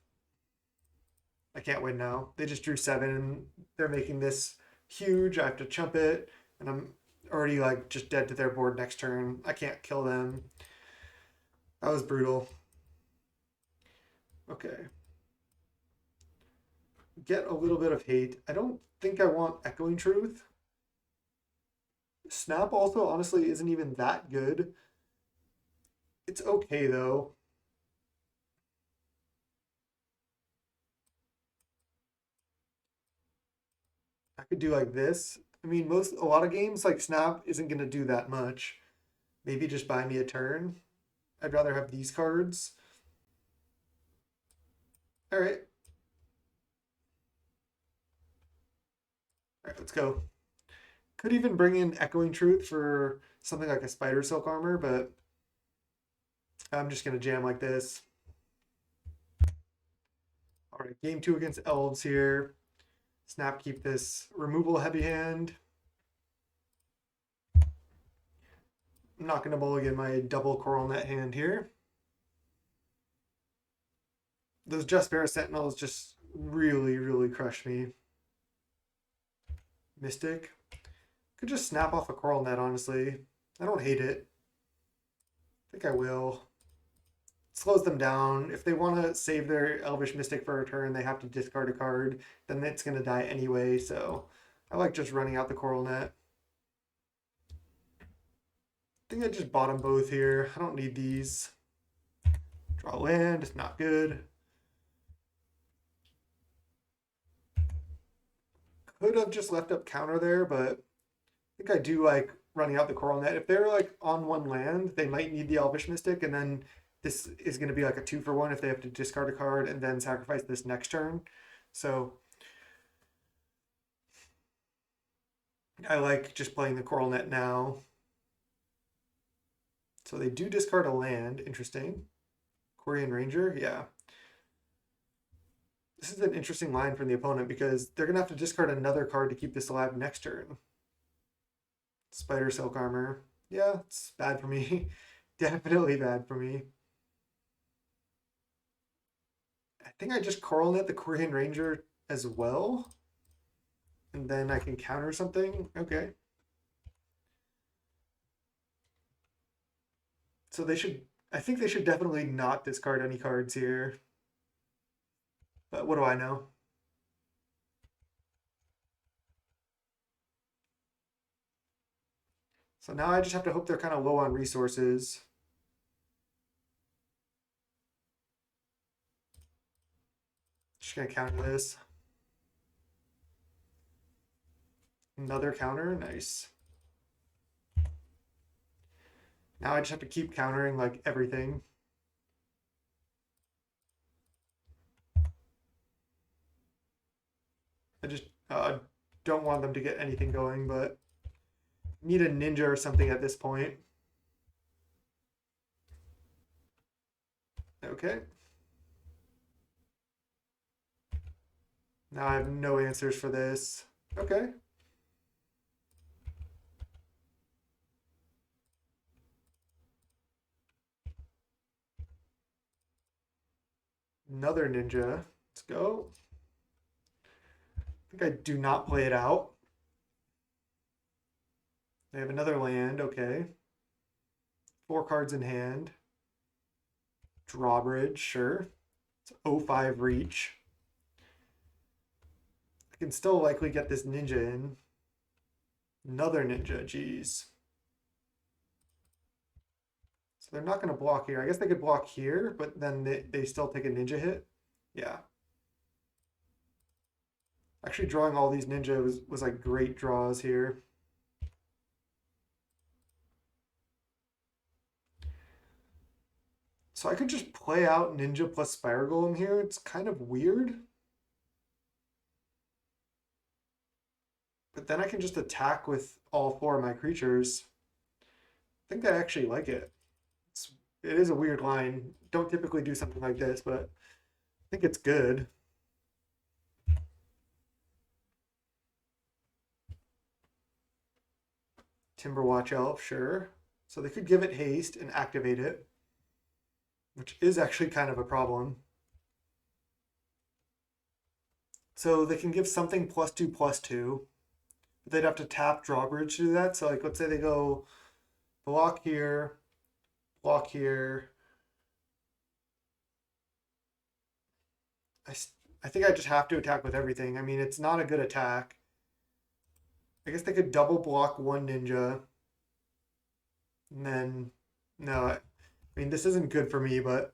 I can't win now. They just drew 7. They're making this huge. I have to chump it, and I'm already, like, just dead to their board next turn. I can't kill them. That was brutal. Okay. Get a little bit of hate. I don't think I want Echoing Truth. Snap also honestly isn't even that good. It's okay though. I could do like this. I mean, a lot of games like Snap isn't gonna do that much. Maybe just buy me a turn. I'd rather have these cards. All right. All right, let's go. Could even bring in Echoing Truth for something like a Spider Silk Armor, but I'm just going to jam like this. All right, game 2 against Elves here. Snap, keep this removal heavy hand. I'm not going to mulligan my double Coral Net hand here. Those Jaspera Sentinels just really, really crushed me. Mystic. Could just snap off a Coral Net, honestly. I don't hate it. I think I will. Slows them down. If they want to save their Elvish Mystic for a turn, they have to discard a card. Then it's going to die anyway, so I like just running out the Coral Net. I think I just bought them both here. I don't need these. Draw land, it's not good. Could have just left up counter there, but I think I do like running out the Coral Net. If they're like on one land, they might need the Elvish Mystic, and then this is going to be like a 2-for-1 if they have to discard a card and then sacrifice this next turn. So I like just playing the Coral Net now. So they do discard a land. Interesting. Quirion Ranger, yeah. This is an interesting line from the opponent because they're going to have to discard another card to keep this alive next turn. Spider Silk Armor. Yeah, it's bad for me. Definitely bad for me. I think I just Coral Net the Quirion Ranger as well. And then I can counter something. Okay. So they should, I think they should definitely not discard any cards here. But what do I know? So now I just have to hope they're kind of low on resources. Just gonna counter this. Another counter, nice. Now I just have to keep countering like everything. I just don't want them to get anything going, but need a ninja or something at this point. Okay. Now I have no answers for this. Okay. Another ninja. Let's go. I think I do not play it out. They have another land. Okay. 4 cards in hand. Drawbridge, sure. It's 0-5 reach. I can still likely get this ninja in. Another ninja, geez. So they're not going to block here. I guess they could block here, but then they still take a ninja hit. Yeah. Actually, drawing all these ninja was like great draws here. So I could just play out ninja plus Spire Golem here. It's kind of weird. But then I can just attack with all 4 of my creatures. I think I actually like it. It is a weird line. Don't typically do something like this, but I think it's good. Timberwatch Elf, sure. So they could give it haste and activate it, which is actually kind of a problem. So they can give something +2/+2, but they'd have to tap Drawbridge to do that. So like, let's say they go block here, block here. I think I just have to attack with everything. I mean, it's not a good attack. I guess they could double block 1 ninja. And then, no, I mean, this isn't good for me, but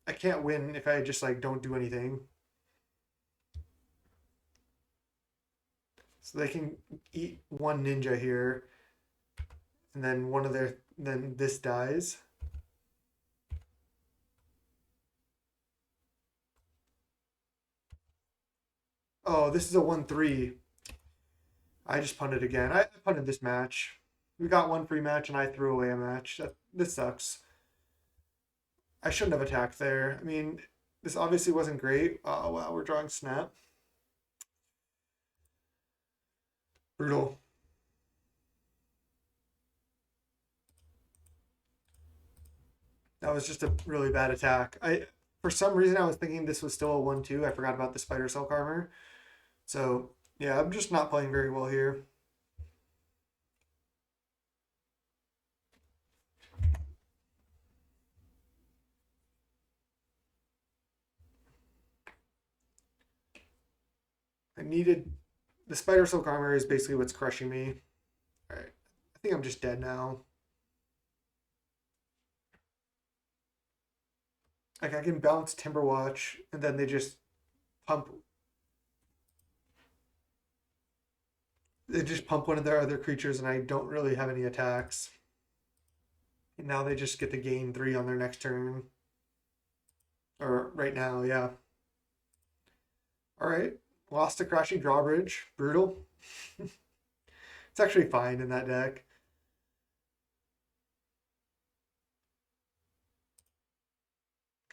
I can't win if I just like don't do anything. So they can eat 1 ninja here, and then then this dies. Oh, this is a 1-3. I just punted again. I punted this match. We got 1 free match and I threw away a match. This sucks. I shouldn't have attacked there. I mean, this obviously wasn't great. Oh, wow, we're drawing snap. Brutal. That was just a really bad attack. For some reason I was thinking this was still a 1-2. I forgot about the Spider Silk Armor. So yeah, I'm just not playing very well here. needed the spider silk armor is basically what's crushing me. All right, I think I'm just dead now. Like I can bounce Timberwatch, and then they just pump. They just pump one of their other creatures, and I don't really have any attacks. And now they just get to gain 3 on their next turn. Or right now, yeah. All right, lost to Crashing Drawbridge. Brutal. It's actually fine in that deck.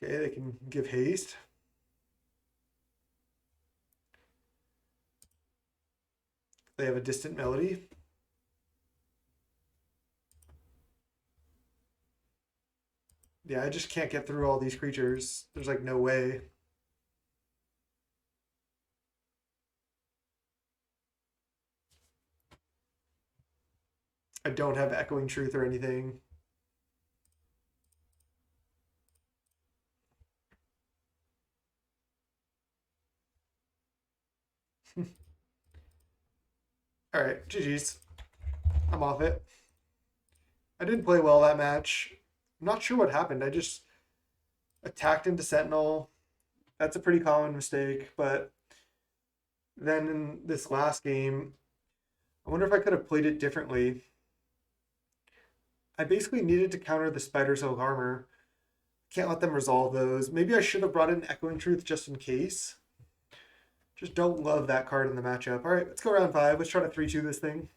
Okay, they can give haste. They have a Distant Melody. Yeah, I just can't get through all these creatures. There's like no way. I don't have Echoing Truth or anything. All right, GG's. I'm off it. I didn't play well that match. I'm not sure what happened. I just attacked into Sentinel. That's a pretty common mistake. But then in this last game, I wonder if I could have played it differently. I basically needed to counter the Spider Silk armor. Can't let them resolve those. Maybe I should have brought in Echoing Truth just in case. Just don't love that card in the matchup. All right, let's go round 5. Let's try to 3-2 this thing.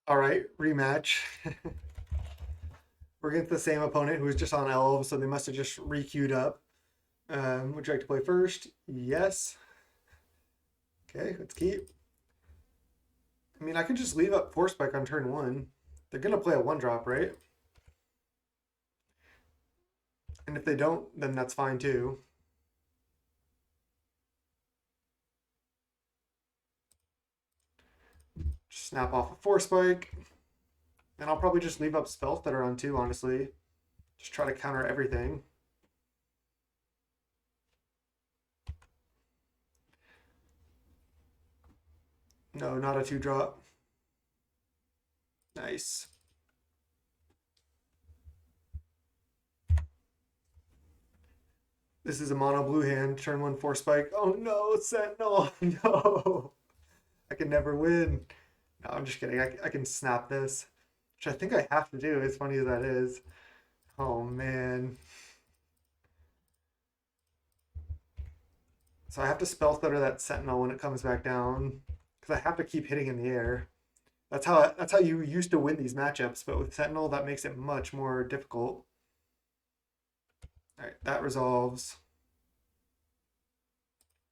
All right, rematch. We're against the same opponent who was just on Elves, so they must have just re-queued up. Would you like to play first? Yes. Okay, let's keep. I mean, I could just leave up Force Spike on turn 1. They're going to play a 1-drop, right? And if they don't, then that's fine too. Just snap off a Force Spike. And I'll probably just leave up Spells that are on 2, honestly. Just try to counter everything. No, not a 2-drop. Nice. This is a mono blue hand. Turn 1 Force Spike. Oh no, Sentinel. No. I can never win. No, I'm just kidding. I can snap this, which I think I have to do, as funny as that is. Oh man. So I have to Spell Stutter that Sentinel when it comes back down, because I have to keep hitting in the air. That's how you used to win these matchups, but with Sentinel that makes it much more difficult. All right, that resolves.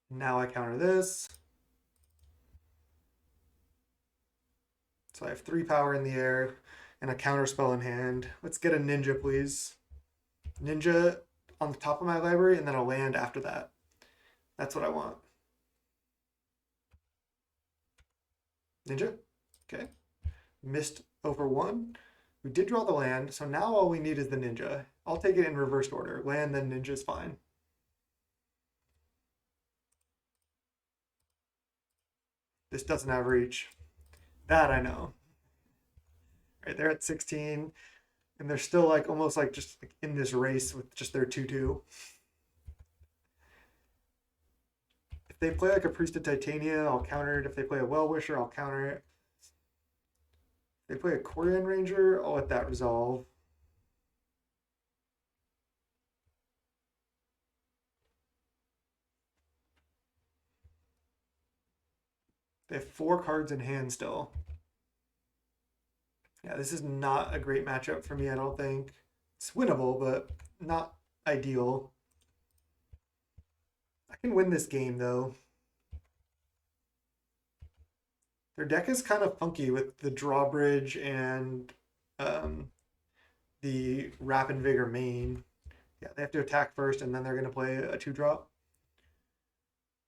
Now I counter this. So I have 3 power in the air and a counter spell in hand. Let's get a Ninja, please. Ninja on the top of my library and then a land after that. That's what I want. Ninja. Okay. Missed over 1. We did draw the land, so now all we need is the Ninja. I'll take it in reversed order. Land, then Ninja is fine. This doesn't have reach. That I know. Right, they're at 16, and they're still like almost like just like in this race with just their 2-2. If they play like a Priest of Titania, I'll counter it. If they play a Well-Wisher, I'll counter it. If they play a Quirion Ranger, I'll let that resolve. They have 4 cards in hand still. Yeah, this is not a great matchup for me, I don't think. It's winnable, but not ideal. I can win this game, though. Their deck is kind of funky with the Drawbridge and the Rapid Vigor main. Yeah, they have to attack first, and then they're going to play a 2-drop.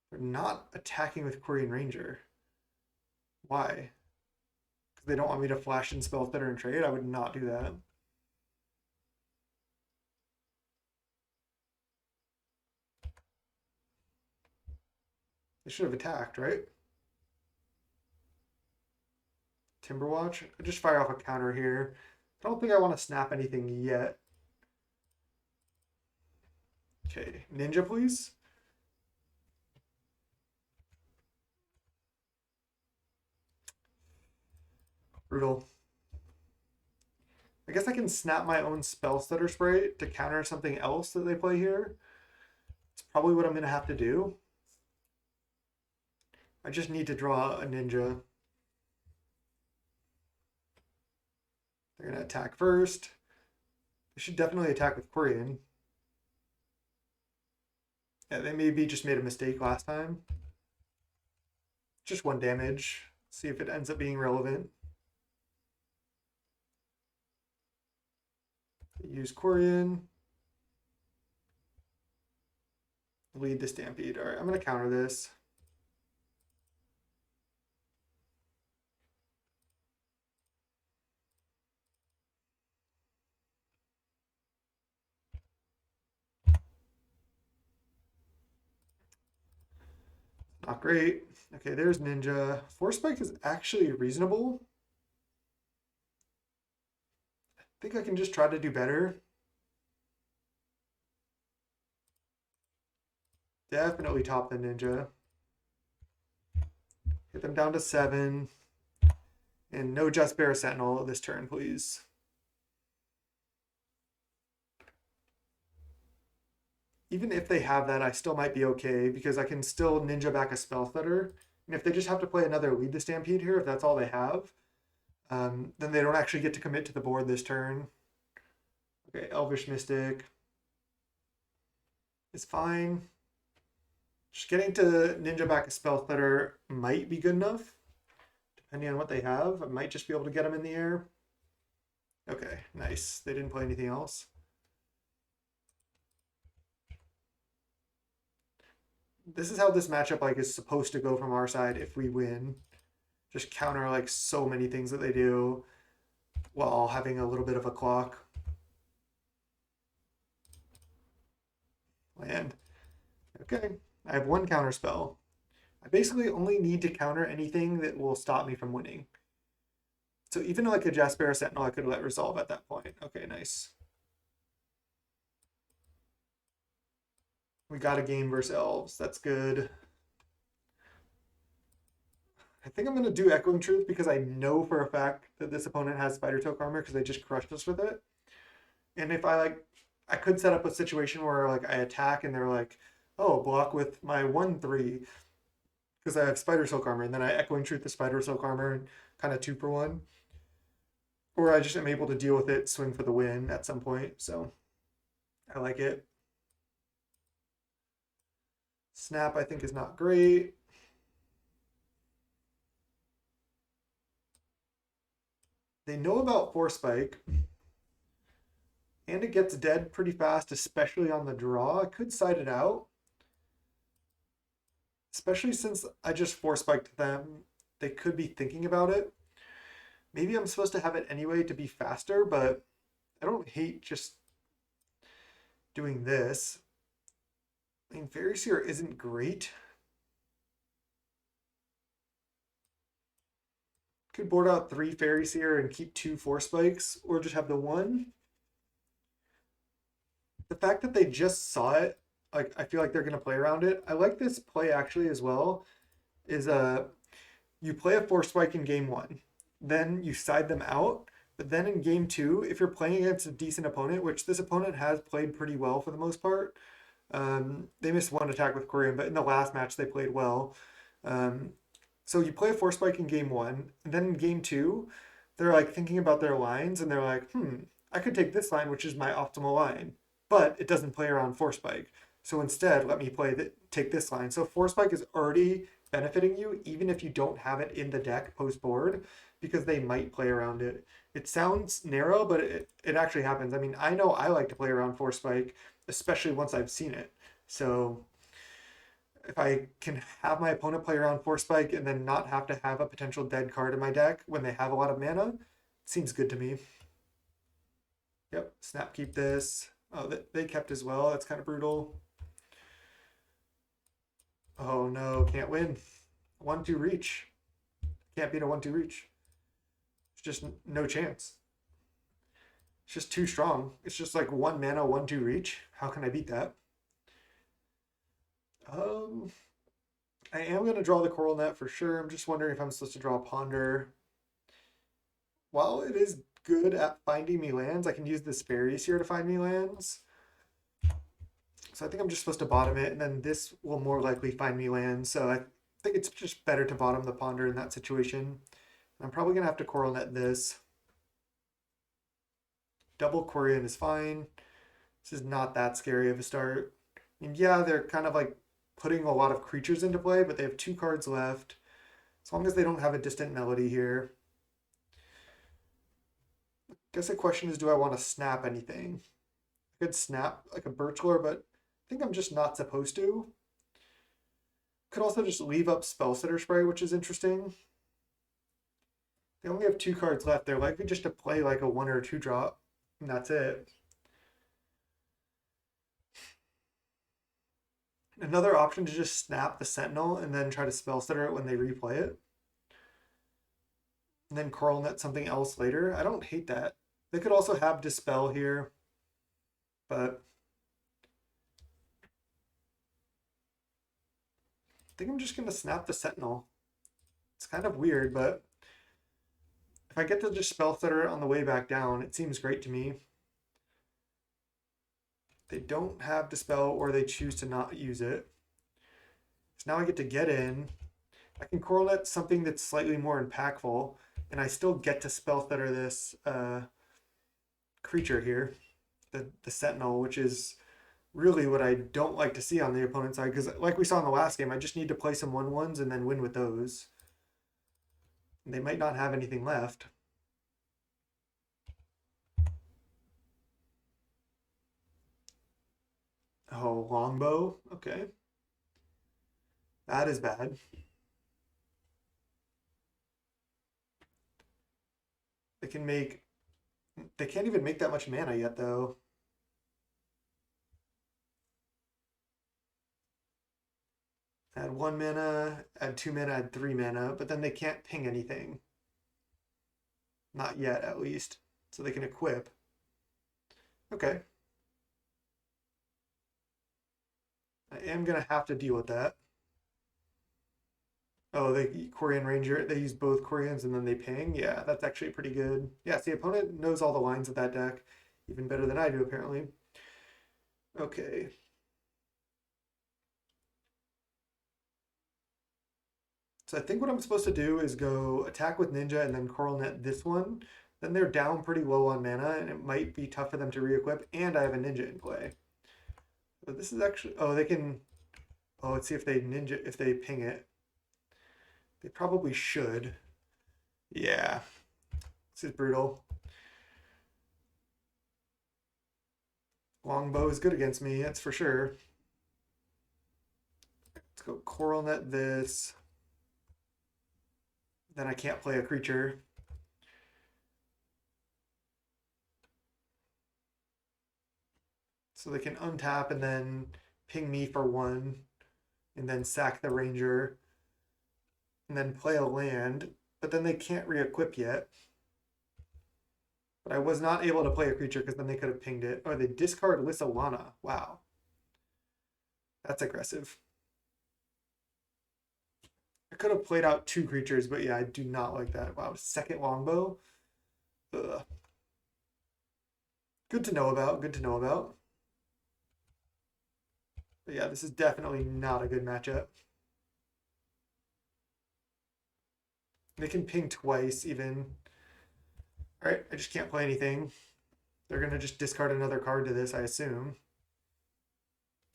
They're not attacking with Quirion Ranger. Why? Because they don't want me to flash and Spell Stutter and trade? I would not do that. They should have attacked, right? Timberwatch. I just fire off a counter here. I don't think I want to snap anything yet. Okay, Ninja, please. Brutal. I guess I can snap my own Spell Stutter Spray to counter something else that they play here. It's probably what I'm going to have to do. I just need to draw a Ninja. They're going to attack first. They should definitely attack with Quirion. Yeah, they maybe just made a mistake last time. Just 1 damage. See if it ends up being relevant. Use Quirion. Lead the Stampede. All right, I'm going to counter this. Not great. Okay, there's Ninja. Force Spike is actually reasonable. I think I can just try to do better. Definitely top the Ninja. Get them down to 7. And no Jaspera Sentinel this turn, please. Even if they have that, I still might be okay because I can still Ninja back a Spell Stutter. And if they just have to play another Lead the Stampede here, if that's all they have, then they don't actually get to commit to the board this turn. Okay, Elvish Mystic is fine. Just getting to Ninja back a Spell Stutter might be good enough. Depending on what they have, I might just be able to get them in the air. Okay, nice. They didn't play anything else. This is how this matchup like is supposed to go from our side if we win. Just counter like so many things that they do while having a little bit of a clock. Land. Okay, I have 1 counter spell. I basically only need to counter anything that will stop me from winning. So even like a Jaspera Sentinel I could let resolve at that point. Okay, nice. We got a game versus elves. That's good. I think I'm going to do Echoing Truth because I know for a fact that this opponent has Spider Toque Armor because they just crushed us with it. And if I could set up a situation where like I attack and they're like, oh, block with my 1/3 because I have Spider Silk Armor, and then I Echoing Truth the Spider Silk Armor and kind of 2 for 1. Or I just am able to deal with it, swing for the win at some point. So I like it. Snap, I think, is not great. They know about Force Spike. And it gets dead pretty fast, especially on the draw. I could side it out. Especially since I just Force Spiked them. They could be thinking about it. Maybe I'm supposed to have it anyway to be faster, but I don't hate just doing this. I mean, Fairy Seer isn't great. Could board out 3 Fairy Seer and keep 2 Force Spikes, or just have the 1. The fact that they just saw it, like I feel like they're gonna play around it. I like this play actually as well. Is you play a Force Spike in game 1, then you side them out. But then in game 2, if you're playing against a decent opponent, which this opponent has played pretty well for the most part, they missed 1 attack with Quirion, but in the last match they played well. So you play a Force Spike in game 1, and then in game 2, they're like thinking about their lines, and they're like, I could take this line, which is my optimal line, but it doesn't play around Force Spike. So instead, let me take this line. So Force Spike is already benefiting you, even if you don't have it in the deck post board, because they might play around it. It sounds narrow, but it actually happens. I mean, I know I like to play around Force Spike, especially once I've seen it. So if I can have my opponent play around Force Spike and then not have to have a potential dead card in my deck when they have a lot of mana, it seems good to me. Yep, snap keep this. Oh, they kept as well. That's kind of brutal. Oh, Oh no, can't win. 1-2 reach. Can't beat a 1-2 reach. It's just no chance. It's just too strong. It's just like 1 mana, 1-2 reach. How can I beat that? Um, I am going to draw the Coral Net for sure. I'm just wondering if I'm supposed to draw a Ponder. While it is good at finding me lands, I can use the Sperry's here to find me lands. So I think I'm just supposed to bottom it, and then this will more likely find me lands. So I think it's just better to bottom the Ponder in that situation. I'm probably going to have to Coral Net this. Double Quirion is fine. This is not that scary of a start. And yeah, they're kind of like putting a lot of creatures into play, but they have 2 cards left. As long as they don't have a Distant Melody here. I guess the question is, do I want to snap anything? I could snap like a Birchlore, but I think I'm just not supposed to. Could also just leave up Spellsetter Spray, which is interesting. They only have 2 cards left. They're likely just to play like a 1 or 2 drop, and that's it. Another option to just snap the Sentinel and then try to Spellsetter it when they replay it. And then Coral Net something else later. I don't hate that. They could also have Dispel here, but I think I'm just going to snap the Sentinel. It's kind of weird, but if I get to just Spellsetter it on the way back down, it seems great to me. They don't have Dispel, or they choose to not use it. So now I get to get in. I can Coral Net something that's slightly more impactful, and I still get to Spellsetter this creature here, the Sentinel, which is really what I don't like to see on the opponent's side, because like we saw in the last game, I just need to play some 1/1s and then win with those. And they might not have anything left. Oh, Longbow. Okay. That is bad. They can make... They can't even make that much mana yet, though. Add 1 mana, add 2 mana, add 3 mana, but then they can't ping anything. Not yet, at least. So they can equip. Okay. I am going to have to deal with that. Oh, they Quirion Ranger, they use both Quirions and then they ping? Yeah, that's actually pretty good. Yeah, the opponent knows all the lines of that deck, even better than I do, apparently. Okay. So I think what I'm supposed to do is go attack with Ninja and then Coral Net this one. Then they're down pretty low on mana, and it might be tough for them to re-equip, and I have a Ninja in play. But this is actually... Oh, they can... Oh, let's see if they Ninja... If they ping it. They probably should. Yeah. This is brutal. Longbow is good against me, that's for sure. Let's go Coral Net this. Then I can't play a creature. So they can untap and then ping me for 1, and then sack the Ranger, and then play a land, but then they can't re-equip yet. But I was not able to play a creature because then they could have pinged it. Oh, they discard Lissalana. Wow. That's aggressive. I could have played out 2 creatures, but yeah, I do not like that. Wow, second Longbow. Ugh. Good to know about, good to know about. But yeah, this is definitely not a good matchup. They can ping twice even. All right, I just can't play anything. They're going to just discard another card to this, I assume.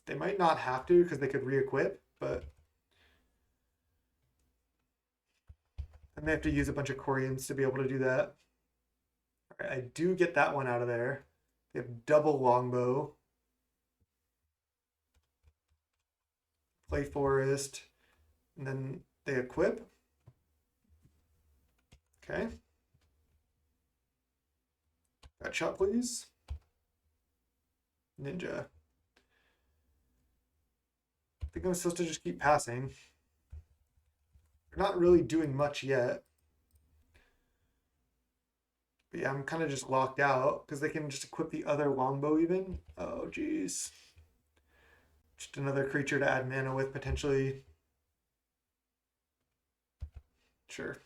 They might not have to because they could re-equip, but... And they have to use a bunch of Quirions to be able to do that. All right, I do get that one out of there. They have double Longbow. Play Forest. And then they equip. Okay. Got shot, please. Ninja. I think I'm supposed to just keep passing. They're not really doing much yet. But yeah, I'm kind of just locked out because they can just equip the other longbow even. Oh, geez. Just another creature to add mana with potentially. Sure.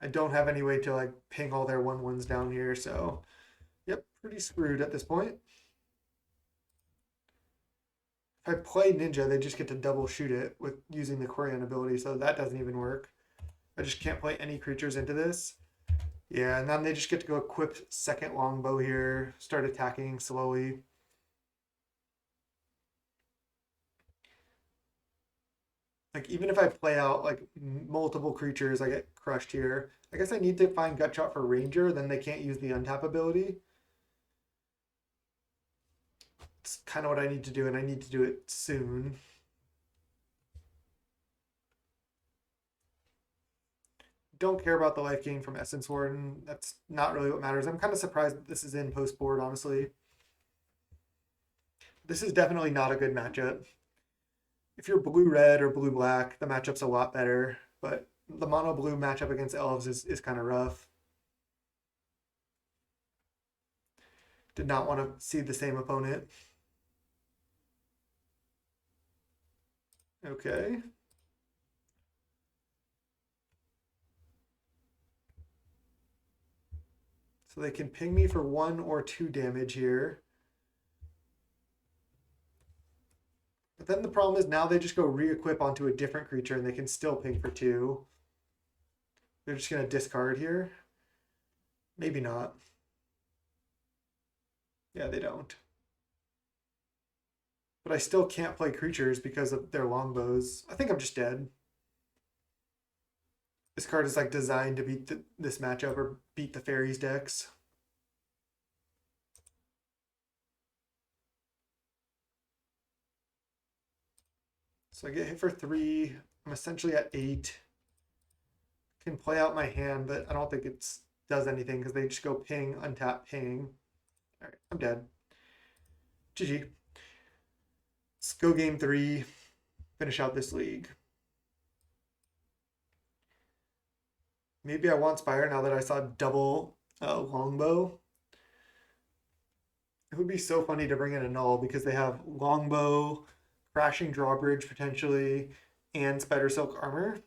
I don't have any way to like ping all their 1/1s down here, so yep, pretty screwed at this point. If I play Ninja, they just get to double shoot it with using the Quarian ability, so that doesn't even work. I just can't play any creatures into this. Yeah, and then they just get to go equip second longbow here, start attacking slowly. Like even if I play out like multiple creatures, I get crushed here. I guess I need to find gut shot for Ranger, then they can't use the untap ability. It's kind of what I need to do, and I need to do it soon. Don't care about the life gain from Essence Warden. That's not really what matters. I'm kind of surprised that this is in post board, honestly. This is definitely not a good matchup. If you're blue-red or blue-black, the matchup's a lot better, but the mono-blue matchup against elves is kind of rough. Did not want to see the same opponent. Okay. So they can ping me for 1 or 2 damage here. But then the problem is now they just go re-equip onto a different creature and they can still ping for 2. They're just going to discard here. Maybe not. Yeah, they don't. But I still can't play creatures because of their longbows. I think I'm just dead. This card is like designed to beat this matchup or beat the fairies decks. So I get hit for 3. I'm essentially at 8. Can play out my hand, but I don't think it does anything because they just go ping, untap, ping. All right, I'm dead. GG. Let's go game 3. Finish out this league. Maybe I want Spire now that I saw double longbow. It would be so funny to bring in a null because they have longbow, crashing drawbridge potentially, and spider silk armor.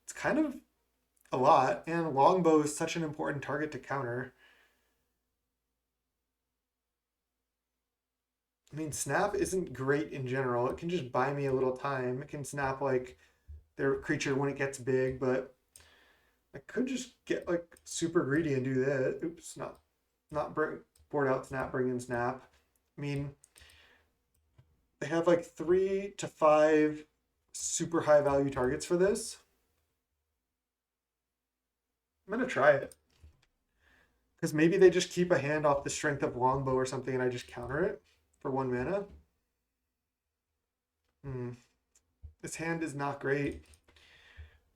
It's kind of a lot, and longbow is such an important target to counter. I mean, snap isn't great in general. It can just buy me a little time. It can snap like their creature when it gets big, but I could just get like super greedy and do that. Oops, not board out snap, bring in snap. I mean, they have like 3 to 5 super high value targets for this. I'm gonna try it. Because maybe they just keep a hand off the strength of longbow or something and I just counter it for 1 mana. This hand is not great.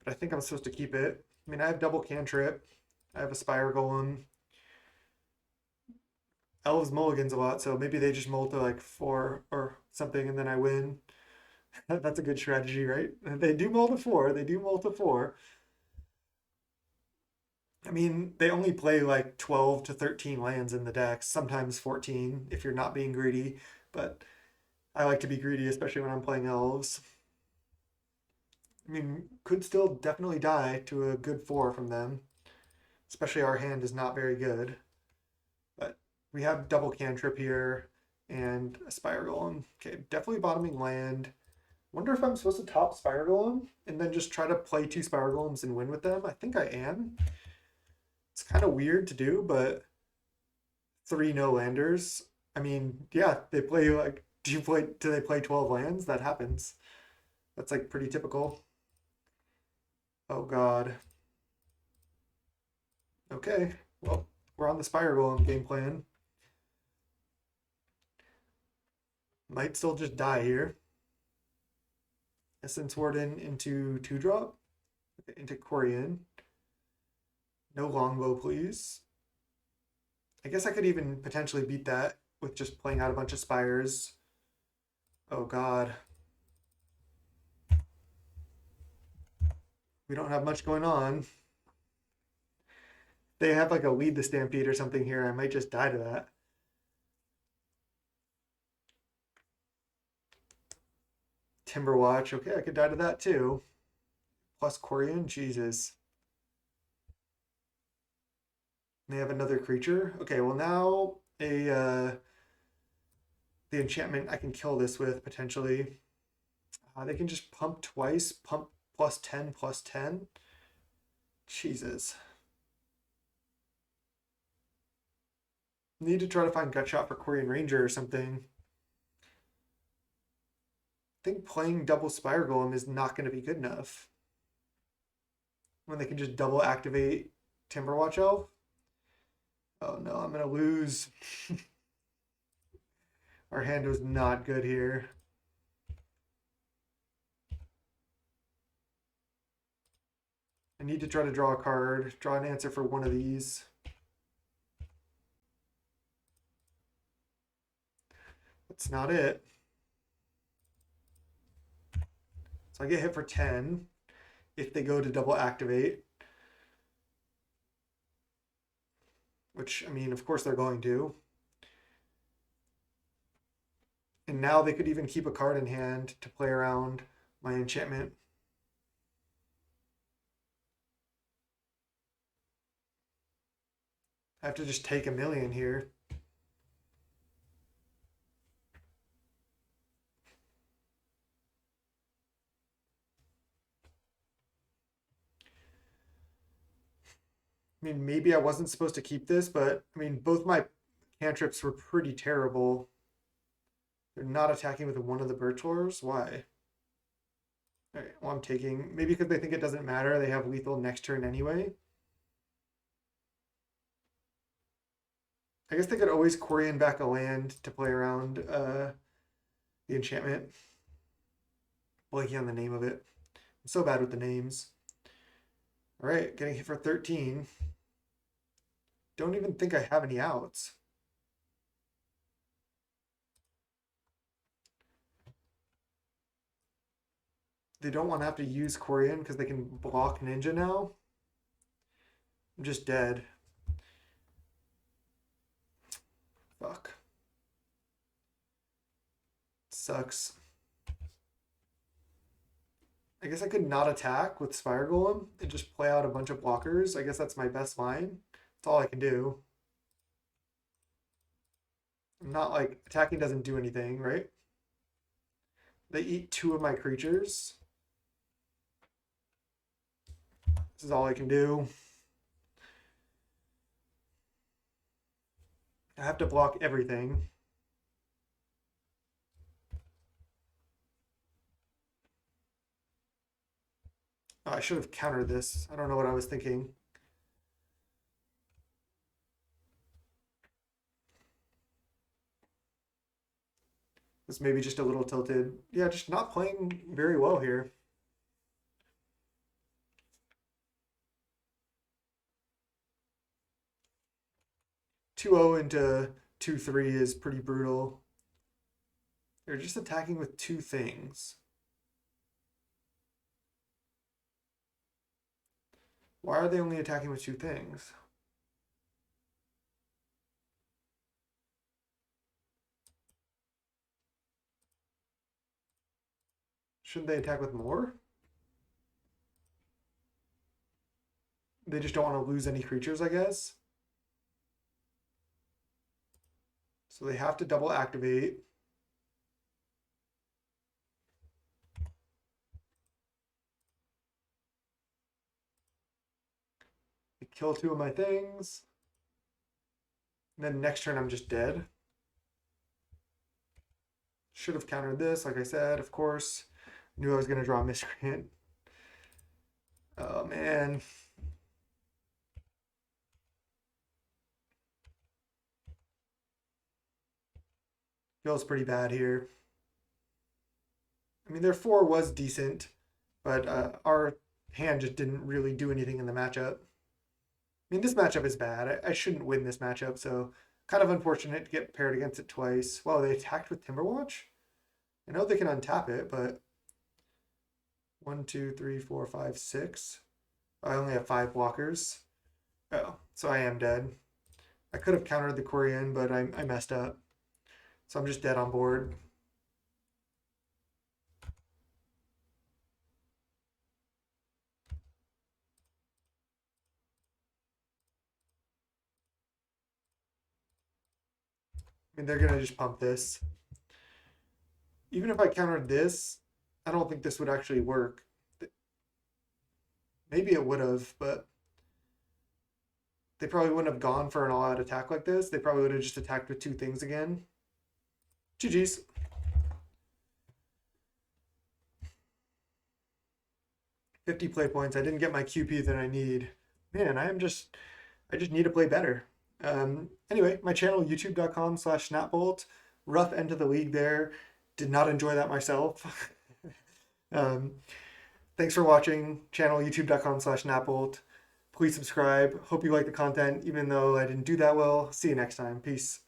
But I think I'm supposed to keep it. I mean, I have double cantrip. I have a Spire Golem. Elves mulligans a lot, so maybe they just mull to like 4 or something and then I win. That's a good strategy, right? They do mull to 4. They do mull to 4. I mean, they only play like 12 to 13 lands in the deck, sometimes 14 if you're not being greedy, but I like to be greedy, especially when I'm playing elves. I mean, could still definitely die to a good 4 from them, especially our hand is not very good. But we have double cantrip here and a Spire Golem. Okay, definitely bottoming land. Wonder if I'm supposed to top Spire Golem and then just try to play 2 Spire Golems and win with them. I think I am. It's kind of weird to do, but 3 no landers. I mean, yeah, they play like, do they play 12 lands? That happens. That's like pretty typical. Oh god. Okay, well, we're on the Spire Golem game plan. Might still just die here. Essence Warden into 2-drop. Okay, into Quarian. No longbow, please. I guess I could even potentially beat that with just playing out a bunch of spires. Oh god. We don't have much going on. They have like a lead the stampede or something here. I might just die to that. Timberwatch. Okay, I could die to that too. Plus Corian. Jesus. They have another creature. Okay, well now the enchantment I can kill this with potentially. They can just pump twice. Pump plus 10 plus 10. Jesus. Need to try to find Gutshot for Quirion Ranger or something. I think playing double Spire Golem is not going to be good enough. When they can just double activate Timberwatch Elf. Oh no, I'm going to lose. Our hand was not good here. I need to try to draw a card, draw an answer for one of these. That's not it. So I get hit for 10 if they go to double activate. Which, I mean, of course they're going to. And now they could even keep a card in hand to play around my enchantment. I have to just take a million here. I mean, maybe I wasn't supposed to keep this, but I mean, both my cantrips were pretty terrible. They're not attacking with one of the birch horrors. Why? All right, well, I'm taking, maybe because they think it doesn't matter. They have lethal next turn anyway. I guess they could always Quirion back a land to play around the enchantment. Blanking on the name of it. I'm so bad with the names. All right, getting hit for 13. Don't even think I have any outs. They don't want to have to use Quirion because they can block Ninja now. I'm just dead. Fuck. Sucks. I guess I could not attack with Spire Golem and just play out a bunch of blockers. I guess that's my best line. That's all I can do. I'm not like, attacking doesn't do anything, right? They eat 2 of my creatures. This is all I can do. I have to block everything. Oh, I should have countered this. I don't know what I was thinking. This may be just a little tilted. Yeah, just not playing very well here. Two 0 into 2-3 is pretty brutal. They're just attacking with 2 things. Why are they only attacking with 2 things? Shouldn't they attack with more? They just don't want to lose any creatures, I guess. So they have to double activate. They kill 2 of my things. And then next turn I'm just dead. Should have countered this, like I said, of course. Knew I was going to draw a miscreant. Oh, man. Feels pretty bad here. I mean, their 4 was decent, but our hand just didn't really do anything in the matchup. I mean, this matchup is bad. I shouldn't win this matchup, so Kind of unfortunate to get paired against it twice. Wow, they attacked with Timberwatch? I know they can untap it, but 1, 2, 3, 4, 5, 6. I only have 5 blockers. Oh, so I am dead. I could have countered the Korean, but I messed up. So I'm just dead on board. I mean, they're going to just pump this. Even if I countered this, I don't think this would actually work. Maybe it would have, but they probably wouldn't have gone for an all-out attack like this. They probably would have just attacked with 2 things again. GG's. $50 play points. I didn't get my QP that I need. Man, I just need to play better. Anyway, my channel, youtube.com/snapbolt. Rough end of the league there. Did not enjoy that myself. Thanks for watching. Channel, youtube.com/snapbolt. Please subscribe. Hope you like the content, even though I didn't do that well. See you next time. Peace.